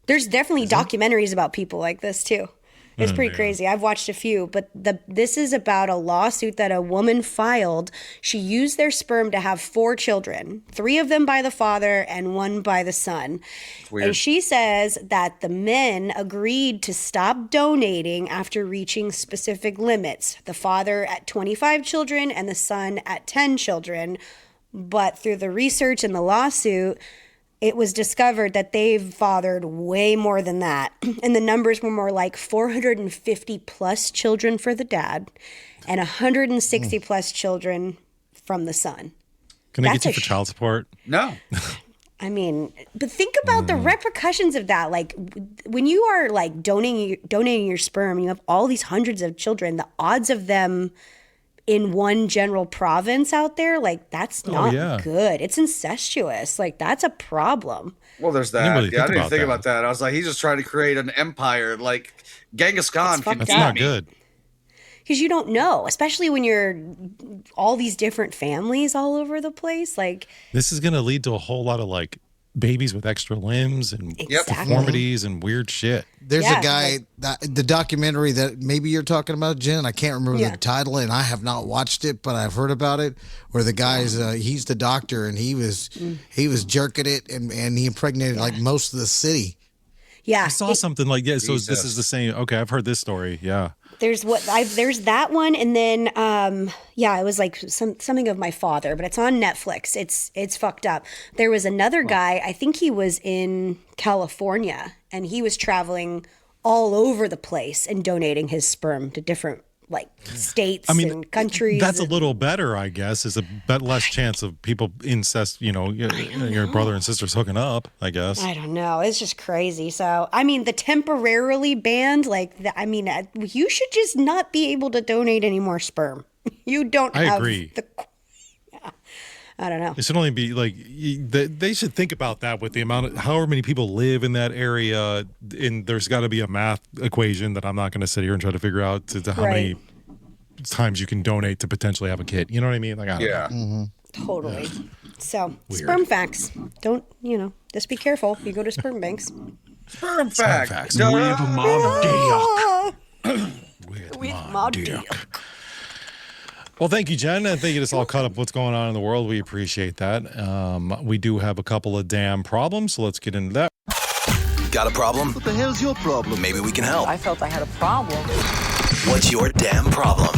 There's definitely documentaries about people like this too. It's pretty crazy. I've watched a few, but this is about a lawsuit that a woman filed. She used their sperm to have 4 children, 3 of them by the father and 1 by the son. And she says that the men agreed to stop donating after reaching specific limits. The father at 25 children and the son at 10 children. But through the research and the lawsuit, it was discovered that they've fathered way more than that. And the numbers were more like 450 plus children for the dad and 160 plus children from the son. Can I get you for child support? No. I mean, but think about the repercussions of that. Like when you are like donating your sperm, you have all these hundreds of children, the odds of them in one general province out there, like that's not good. It's incestuous. Like that's a problem. Well, there's that. I didn't even think about that. I was like, he's just trying to create an empire like Genghis Khan. That's not good. Because you don't know, especially when you're all these different families all over the place. Like this is going to lead to a whole lot of like babies with extra limbs and deformities and weird shit. There's a guy, the documentary that maybe you're talking about, Jen. I can't remember the title, and I have not watched it, but I've heard about it. Where the guy's, he's the doctor, and he was jerking it, and he impregnated like most of the city. Yeah, I saw something like so. This is the same. Okay, I've heard this story. Yeah. There's that one, and then it was like something of my father, but it's on Netflix. It's fucked up. There was another guy, I think he was in California, and he was traveling all over the place and donating his sperm to different states and countries. That's a little better, I guess. Is a bet less chance of people incest. Your brother and sisters hooking up. I guess. I don't know. It's just crazy. So the temporarily banned. You should just not be able to donate any more sperm. You don't. I agree. I don't know. It should only be they should think about that with the amount of however many people live in that area. And there's got to be a math equation that I'm not going to sit here and try to figure out to how many times you can donate to potentially have a kid. You know what I mean? I don't know. Mm-hmm. Totally. So sperm facts. Don't, just be careful. You go to sperm banks. Sperm facts. With Mob Dick. Well, thank you, Jen. I think it is all caught up what's going on in the world. We appreciate that. We do have a couple of damn problems, so let's get into that. Got a problem? What the hell's your problem? Maybe we can help. I felt I had a problem. What's your damn problem?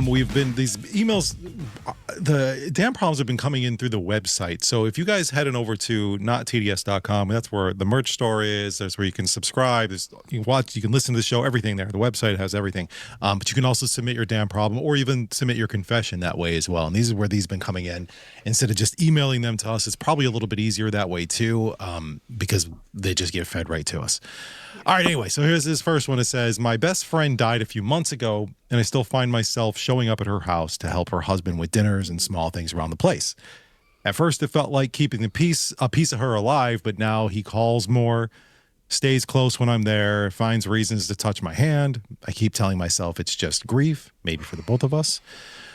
We've been these emails, the damn problems have been coming in through the website. So if you guys head on over to nottds.com, that's where the merch store is. That's where you can subscribe. You can watch, you can listen to the show, everything there. The website has everything. But you can also submit your damn problem or even submit your confession that way as well. And these are where these have been coming in. Instead of just emailing them to us, it's probably a little bit easier that way too, because they just get fed right to us. All right, anyway, so here's this first one. It says, my best friend died a few months ago, and I still find myself showing up at her house to help her husband with dinners and small things around the place. At first, it felt like keeping a piece of her alive, but now he calls more, stays close when I'm there, finds reasons to touch my hand. I keep telling myself it's just grief, maybe for the both of us,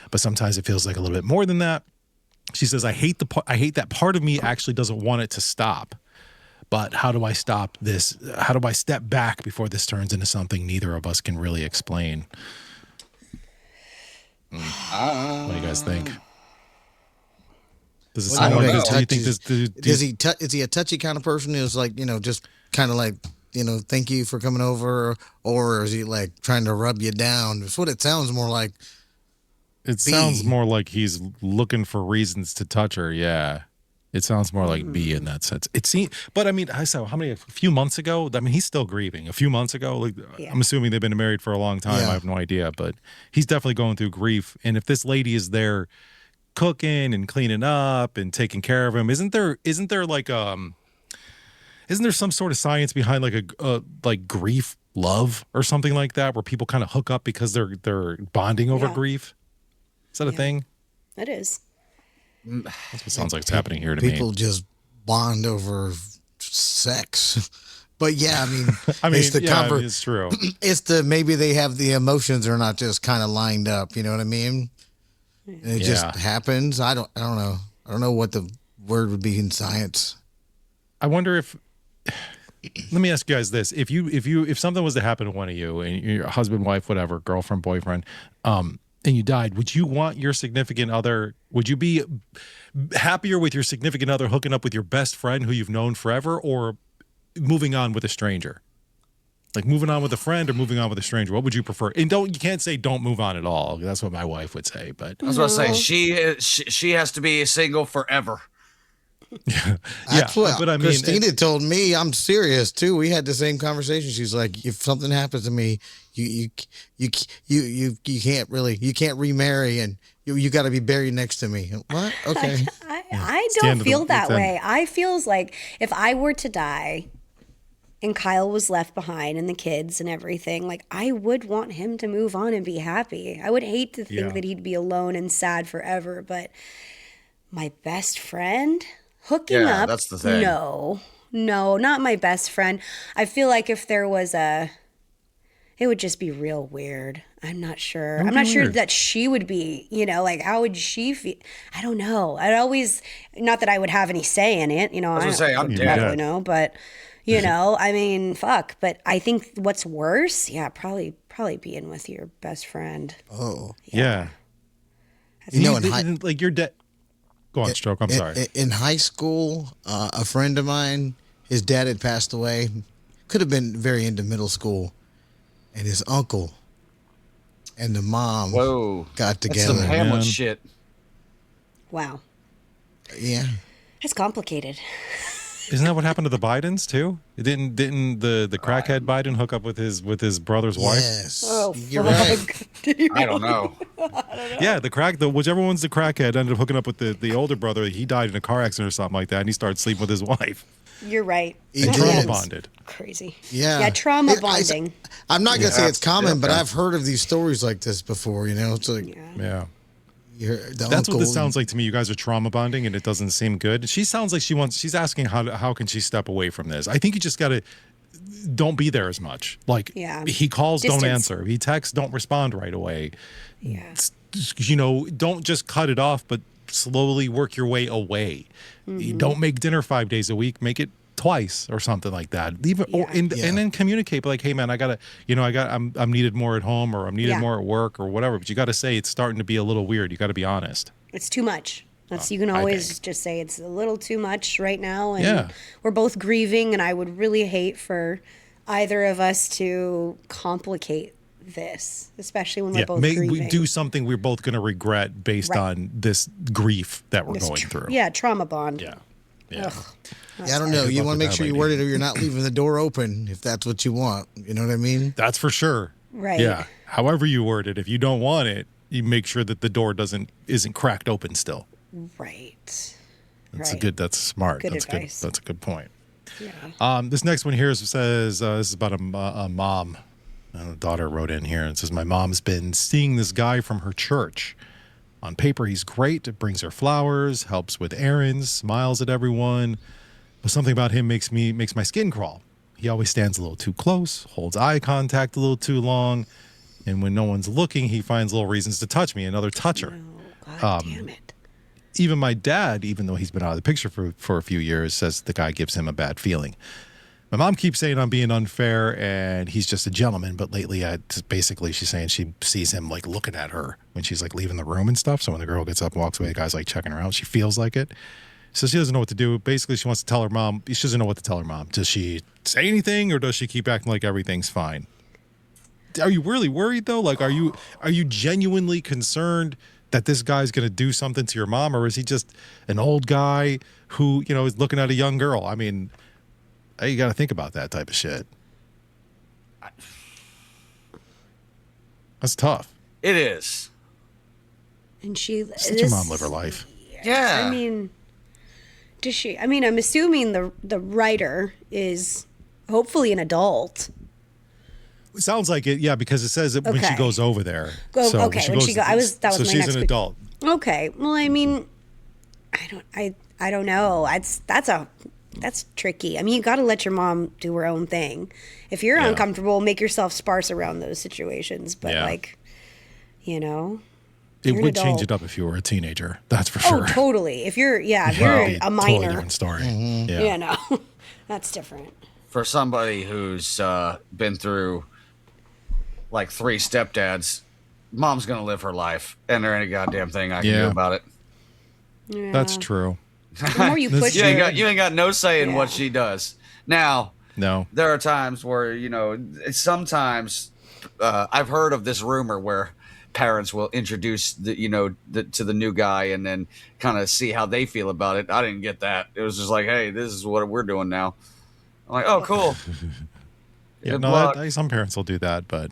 but sometimes it feels like a little bit more than that. She says, I hate that part of me actually doesn't want it to stop. But how do I stop this? How do I step back before this turns into something neither of us can really explain? What do you guys think? Does it sound like this? Do you think this? Is he a touchy kind of person who's like, just kind of like, thank you for coming over, or is he like trying to rub you down? That's what it sounds more like. It sounds more like he's looking for reasons to touch her. Yeah. It sounds more like B in that sense. It seems, but I saw a few months ago. he's still grieving. A few months ago, I'm assuming they've been married for a long time. Yeah. I have no idea, but he's definitely going through grief. And if this lady is there cooking and cleaning up and taking care of him, isn't there some sort of science behind like grief love or something like that, where people kind of hook up because they're bonding over grief? Is that a thing? It is. That's what sounds like it's happening here to me. People just bond over sex. But yeah, it's true. It's maybe they have the emotions are not just kind of lined up. You know what I mean? And it just happens. I don't know. I don't know what the word would be in science. I wonder if. Let me ask you guys this: if something was to happen to one of you and your husband, wife, whatever, girlfriend, boyfriend, and you died, would you want your significant other, would you be happier with your significant other hooking up with your best friend who you've known forever, or moving on with a stranger? Like moving on with a friend or moving on with a stranger? What would you prefer? And you can't say don't move on at all. That's what my wife would say. But I was about to say, she has to be single forever. That's what Christina told me. I'm serious too. We had the same conversation. She's like, if something happens to me, you can't remarry, and you got to be buried next to me. What? Okay. I don't feel that way. I feels like if I were to die and Kyle was left behind and the kids and everything, like I would want him to move on and be happy. I would hate to think that he'd be alone and sad forever, but my best friend hooking up, that's the thing. No, not my best friend. I feel like if there was it would just be real weird. I'm not sure. I'm not sure that she would be, like, how would she feel? I don't know. I'd always, not that I would have any say in it, I was gonna say, I'm dead. Really know, but, I mean, fuck. But I think what's worse, probably being with your best friend. Oh. Yeah. Like you're dead. Go on, Stroke. I'm sorry. In high school, a friend of mine, his dad had passed away. Could have been very into middle school. And his uncle and the mom got together. That's some Hamlet shit. Wow. Yeah. It's complicated. Isn't that what happened to the Bidens too? Didn't the crackhead Biden hook up with his brother's wife? Yes. Oh, you're right. I don't know. Yeah, whichever one's the crackhead ended up hooking up with the older brother. He died in a car accident or something like that, and he started sleeping with his wife. You're right. And trauma bonded. Crazy. Yeah. Yeah, trauma bonding. I'm not gonna say it's common, but I've heard of these stories like this before. It's like yeah. That's what this sounds like to me. You guys are trauma bonding, and it doesn't seem good. She sounds like she's asking how can she step away from this. I think you just gotta don't be there as much. Like he calls, don't answer. If he texts, don't respond right away. Yeah. Don't just cut it off, but slowly work your way away. You don't make dinner 5 days a week. Make it twice or something like that. Leave it, and then communicate. Like, hey man, I'm needed more at home, or I'm needed more at work, or whatever. But you got to say it's starting to be a little weird. You got to be honest. It's too much. You can always just say it's a little too much right now, and we're both grieving, and I would really hate for either of us to complicate this, especially when we're both grieving. We do something we're both going to regret based on this grief that we're going through. Yeah, trauma bond. Yeah. I don't know. You want to make sure you're worried you're not leaving the door open if that's what you want. You know what I mean? That's for sure. Right. Yeah. However you word it, if you don't want it, you make sure that the door isn't cracked open still. Right. That's smart. Good that's advice. That's a good point. Yeah. This next one here says this is about a mom. A daughter wrote in here and says, my mom's been seeing this guy from her church. On paper, he's great, brings her flowers, helps with errands, smiles at everyone. But something about him makes my skin crawl. He always stands a little too close, holds eye contact a little too long, and when no one's looking, he finds little reasons to touch me, another toucher. Oh, God damn it. Even my dad, even though he's been out of the picture for a few years, says the guy gives him a bad feeling. My mom keeps saying I'm being unfair and he's just a gentleman, but lately basically she's saying she sees him like looking at her when she's like leaving the room and stuff. So when the girl gets up and walks away, the guy's like checking her out. She feels like it. So she doesn't know what to do. Basically, she wants to tell her mom. She doesn't know what to tell her mom. Does she say anything or does she keep acting like everything's fine? Are you really worried though? Like, are you genuinely concerned that this guy's going to do something to your mom, or is he just an old guy who, is looking at a young girl? I mean, you got to think about that type of shit. That's tough. It is. And she let your mom live her life. Yeah. I mean, does she? I mean, I'm assuming the writer is hopefully an adult. It sounds like it, yeah, because it says it when she goes over there. When she goes, that was my next. So she's an adult. Okay. Well, I mean, I don't know. That's tricky. I mean, you got to let your mom do her own thing. If you're uncomfortable, make yourself sparse around those situations. But it would change it up if you were a teenager. That's for sure. Oh, totally. If you're a minor, totally different story. Mm-hmm. Yeah, no, that's different. For somebody who's been through like 3 stepdads, mom's gonna live her life, and there ain't a goddamn thing I can do about it. Yeah. That's true. The more you push you ain't got no say in what she does. Now, no, there are times where sometimes I've heard of this rumor where parents will introduce to the new guy and then kind of see how they feel about it. I didn't get that. It was just like, hey, this is what we're doing now. I'm like, oh, cool. Some parents will do that, but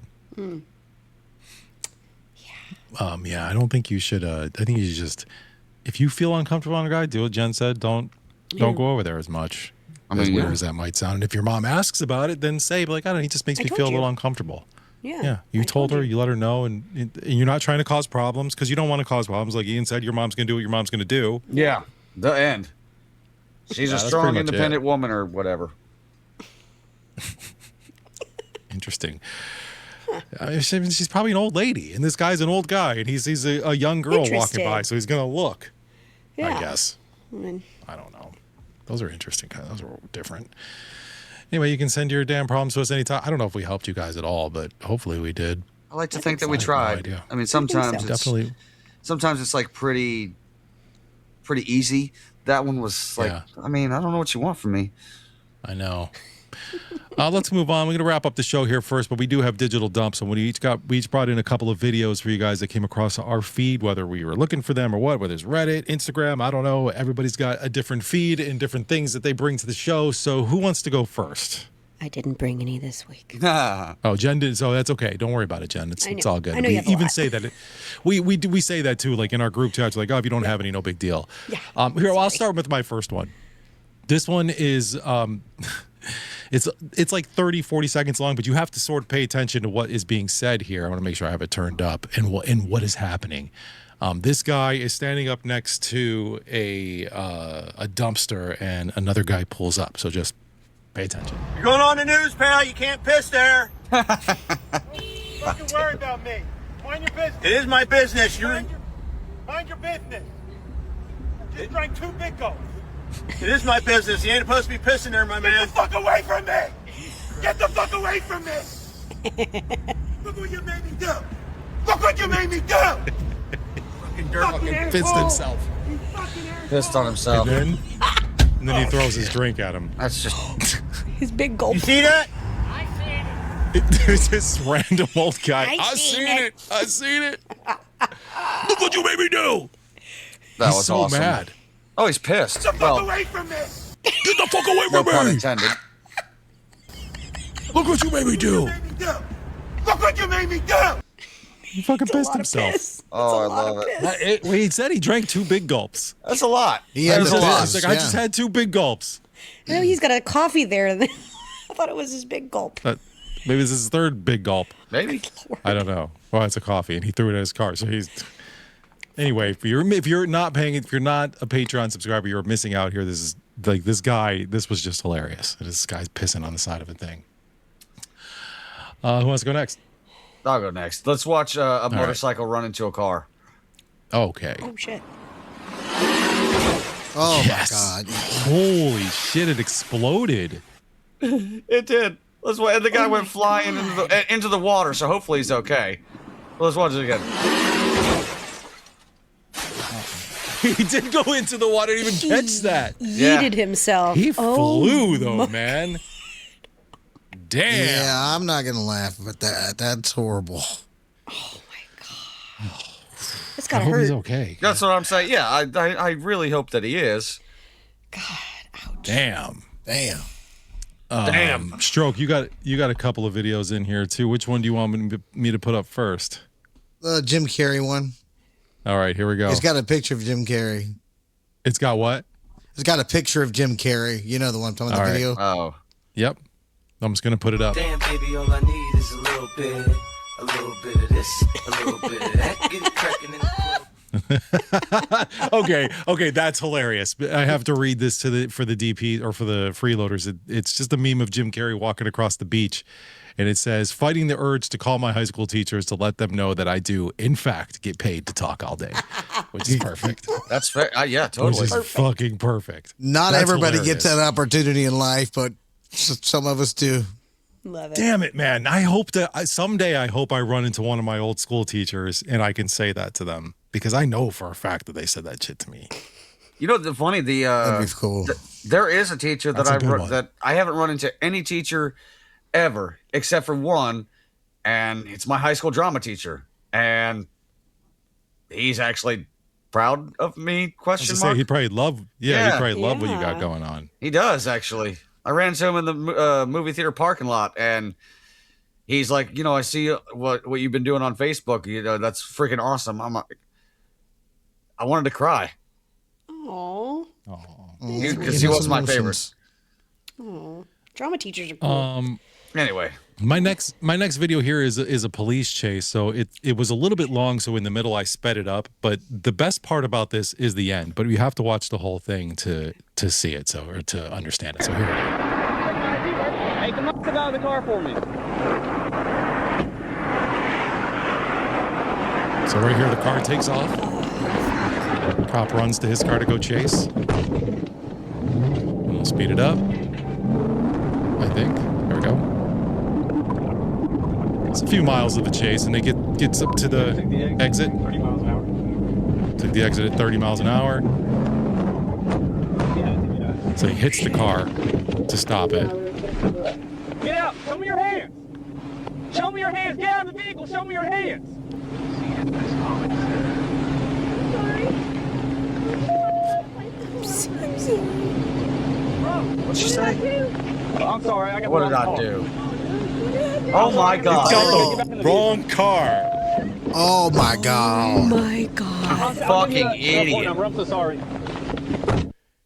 I don't think you should. I think you should just, if you feel uncomfortable on a guy, do what Jen said. Don't go over there as much. As weird as that might sound. And if your mom asks about it, then say, like, I don't know, he just makes me feel a little uncomfortable. Yeah. You told her, you let her know, and you're not trying to cause problems because you don't want to cause problems. Like Ian said, your mom's going to do what your mom's going to do. Yeah. The end. She's a strong, independent woman or whatever. Interesting. She's probably an old lady, and this guy's an old guy, and he's a young girl walking by, so he's gonna look. Yeah. I guess. I don't know. Those are interesting. Those are different. Anyway, you can send your damn problems to us anytime. I don't know if we helped you guys at all, but hopefully we did. I like to think that we tried. No, I mean, sometimes it's like pretty easy. That one was like, I mean, I don't know what you want from me. I know. Let's move on. We're going to wrap up the show here first, but we do have digital dumps, and we each brought in a couple of videos for you guys that came across our feed, whether we were looking for them or what, whether it's Reddit, Instagram, I don't know. Everybody's got a different feed and different things that they bring to the show. So who wants to go first? I didn't bring any this week. Oh, Jen did. So that's okay. Don't worry about it, Jen. It's all good. I know we you have a even lot. say that. We say that too, like in our group chats, like, oh, if you don't have any, no big deal. Yeah. Here, I'll start with my first one. This one is it's like 30, 40 seconds long, but you have to sort of pay attention to what is being said here. I want to make sure I have it turned up and what is happening. This guy is standing up next to a dumpster, and another guy pulls up. So just pay attention. You're going on the news, pal. You can't piss there. Don't fucking worry about me. Mind your business. It is my business. Mind your business. Just drank 2 big gulps. It is my business. You ain't supposed to be pissing there, my man. Get the fuck away from me! Get the fuck away from me! Look what you made me do! Look what you made me do! Fucking dirt. Fucking pissed himself. Pissed on himself. And then he throws his drink at him. That's just his big gulp. You see that? There's this random old guy. I seen it. I seen it. Look what you made me do. That He's was so awesome. mad. Oh, he's pissed. Get the fuck away from me! Get the fuck away No from pun me. intended. Look what you made me do. Look what you made me do! He fucking pissed himself. Oh, I love it. Wait, he said he drank 2 big gulps. That's a lot. That's a lot. He's like, I just had 2 big gulps. I know he's got a coffee there. I thought it was his big gulp. Maybe this is his 3rd big gulp. Maybe. I don't know. Well, it's a coffee, and he threw it in his car. So he's. Anyway, if you're not a Patreon subscriber, you're missing out here. This is like this guy. This was just hilarious. This guy's pissing on the side of a thing. Who wants to go next? I'll go next. Let's watch a motorcycle run into a car. Okay. Oh shit. Oh Yes. my God. Holy shit! It exploded. It did. Let's watch. And the guy went flying into the water, so hopefully he's okay. Let's watch it again. He did go into the water. Didn't even catch that. Yeeted himself. He flew though, man. Damn. Yeah, I'm not gonna laugh at that. That's horrible. Oh my God. It's I gotta hope hurt. he's okay. That's what I'm saying. Yeah, I really hope that he is. God, ouch. Damn. Damn. Stroke, you got a couple of videos in here too. Which one do you want me to put up first? The Jim Carrey one. All right, here we go. It's got a picture of Jim Carrey. It's got what? It's got a picture of Jim Carrey. You know the one I'm talking about, the video? Oh. Yep. I'm just gonna put it up. Damn, baby, all I need is a little bit of this, a little bit of that. Get it cracking in the club. Okay, that's hilarious. I have to read this for the DP or for the freeloaders. It's just a meme of Jim Carrey walking across the beach, and it says, "Fighting the urge to call my high school teachers to let them know that I do, in fact, get paid to talk all day," which is perfect. That's fair. Yeah, totally. Which is fucking perfect. Not That's everybody hilarious. gets that opportunity in life, but some of us do. Love it. Damn it, man. I hope that someday I run into one of my old school teachers and I can say that to them, because I know for a fact that they said that shit to me. You know, the funny, That'd be cool. there is a teacher That's a good one. that I haven't run into any teacher ever except for one, and it's my high school drama teacher, and he's actually proud of me. Question mark. He probably love what you got going on. He does, actually. I ran into him in the movie theater parking lot, and he's like, you know, I see what you've been doing on Facebook. You know, that's freaking awesome. I'm like, I wanted to cry. Aww. Because he was my favorite. Aww. Drama teachers are cool. Anyway. My next video here is a police chase. So it was a little bit long, so in the middle I sped it up. But the best part about this is the end. But you have to watch the whole thing to see it, or to understand it. So here we go. Hey, come on, sit out of the car for me. So right here, the car takes off. Cop runs to his car to go chase. We'll speed it up. I think. There we go. It's a few miles of a chase, and they gets up to the exit. 30 miles an hour. Took the exit at 30 miles an hour. So he hits the car to stop it. Get out! Show me your hands! Show me your hands! Get out of the vehicle! Show me your hands! What'd she say? I'm sorry. I got What did I do? Oh my God! It's got the wrong car. Oh my God! Oh my God! Fucking idiot! I'm so sorry.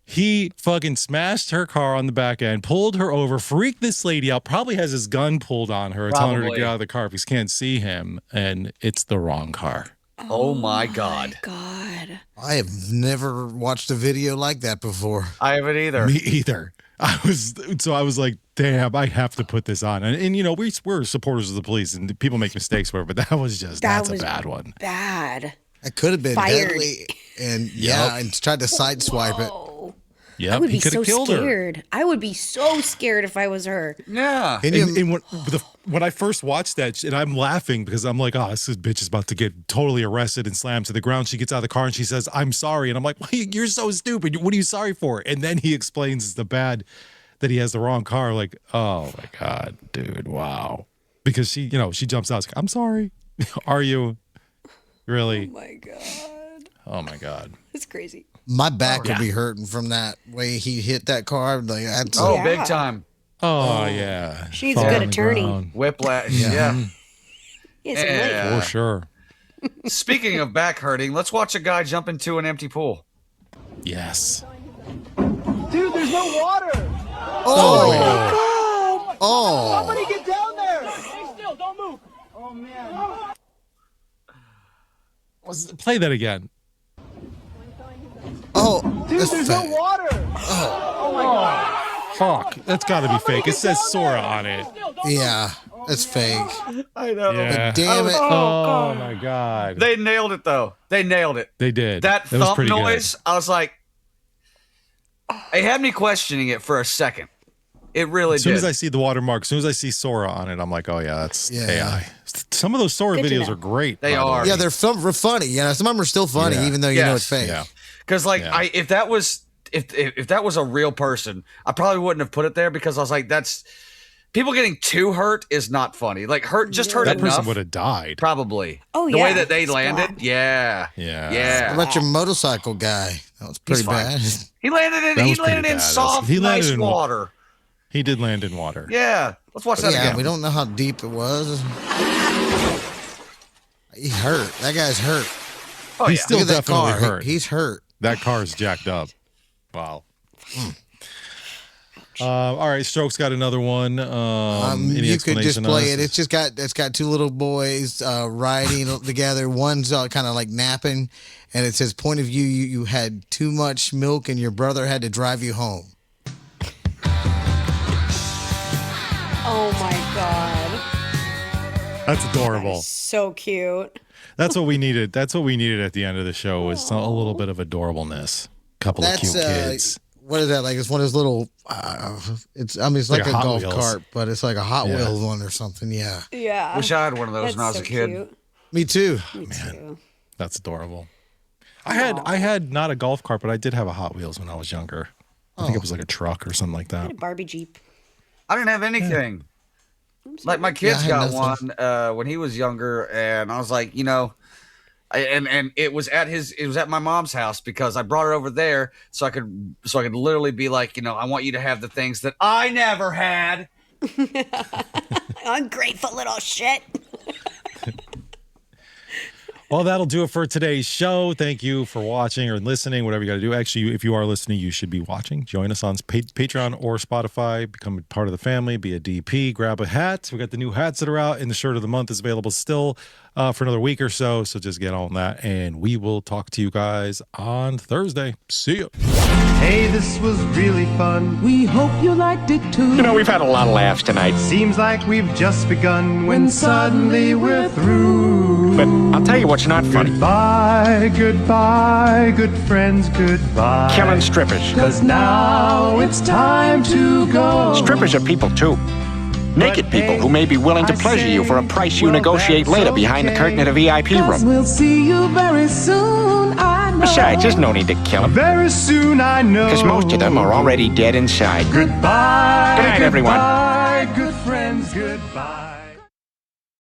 He fucking smashed her car on the back end, pulled her over, freaked this lady out, probably has his gun pulled on her, telling her to get out of the car if he can't see him, and it's the wrong car. Oh my God. God. I have never watched a video like that before. I haven't either. Me either. I was like, damn, I have to put this on. And you know, we're supporters of the police and people make mistakes, whatever, but that was that's a bad one. Bad. It could have been Fired. deadly, and and tried to sideswipe it. Yeah, I would be so scared. I would be so scared if I was her. Yeah. And when I first watched that, and I'm laughing because I'm like, oh, this bitch is about to get totally arrested and slammed to the ground. She gets out of the car and she says, I'm sorry. And I'm like, well, you're so stupid. What are you sorry for? And then he explains that he has the wrong car. Like, oh my God, dude, wow. Because she jumps out. Like, I'm sorry. Are you? Really? Oh my God. Oh my God. It's crazy. My back would be hurting from that way he hit that car. Like, big time. Oh yeah. She needs a good attorney. Whiplash. Yeah. For sure. Speaking of back hurting, let's watch a guy jump into an empty pool. Yes. Dude, there's no water. Oh my God. Oh. Somebody get down there. Stay still. Don't move. Oh man. Play that again. Oh, dude, there's no water. Oh my God. Fuck, that's got to be fake. It says Sora on it. Yeah, it's fake. I know. Yeah. But damn it. Oh my God. They nailed it though. They nailed it. They did. That was thump pretty noise, good. I was like, it had me questioning it for a second. It really did. As soon as I see the watermark, as soon as I see Sora on it, I'm like, oh yeah, that's AI. Some of those Sora videos are great. They are. Yeah, they're funny. Yeah, some of them are still funny, even though you know it's fake. Yeah. Because if that was a real person, I probably wouldn't have put it there because I was like, that's people getting too hurt is not funny. Like hurt that enough. person would have died. Probably. Oh the yeah. way that they landed. Yeah. What about your motorcycle guy? That was pretty bad. He landed in soft, nice water. He did land in water. Yeah. Let's watch that again. Yeah, we don't know how deep it was. He hurt. That guy's hurt. Oh, He's still Look at that definitely car. hurt. He's hurt. That car is jacked up. Wow. All right, Stroke's got another one. Any you could just explanation play on it. It's got two little boys riding together. One's kind of like napping, and it says, "Point of view: you had too much milk, and your brother had to drive you home." Oh my God. That's adorable. So cute. That's what we needed. That's what we needed at the end of the show was a little bit of adorableness. Couple of cute kids. What is that like? It's one of those little. It's like a Hot golf Wheels. cart, but it's like a Hot Wheels one or something. Yeah. Yeah. Wish I had one of those when I was a kid. Cute. Me too. Man, that's adorable. I had not a golf cart, but I did have a Hot Wheels when I was younger. I think it was like a truck or something like I had that. a Barbie Jeep. I didn't have anything. Like my kids Yeah, I had got nothing. one when he was younger, and I was like, and it was at my mom's house because I brought it over there so I could literally be like, I want you to have the things that I never had. Ungrateful little shit. Well, that'll do it for today's show. Thank you for watching or listening, whatever you got to do. Actually, if you are listening, you should be watching. Join us on Patreon or Spotify. Become a part of the family. Be a DP. Grab a hat. We got the new hats that are out, and the shirt of the month is available still for another week or so. So just get on that, and we will talk to you guys on Thursday. See ya. Hey, this was really fun. We hope you liked it too. You know, we've had a lot of laughs tonight. Seems like we've just begun when suddenly we're through. But I'll tell you what's not funny. Goodbye, goodbye, good friends, goodbye. Killing strippers. 'Cause now it's time to go. Strippers are people too. Naked people who may be willing to pleasure you for a price you negotiate later behind the curtain at a VIP room. We'll see you very soon, I know. Besides, there's no need to kill them. Very soon, I know. Because most of them are already dead inside. Goodbye. Good night, everyone. Goodbye, good friends, goodbye.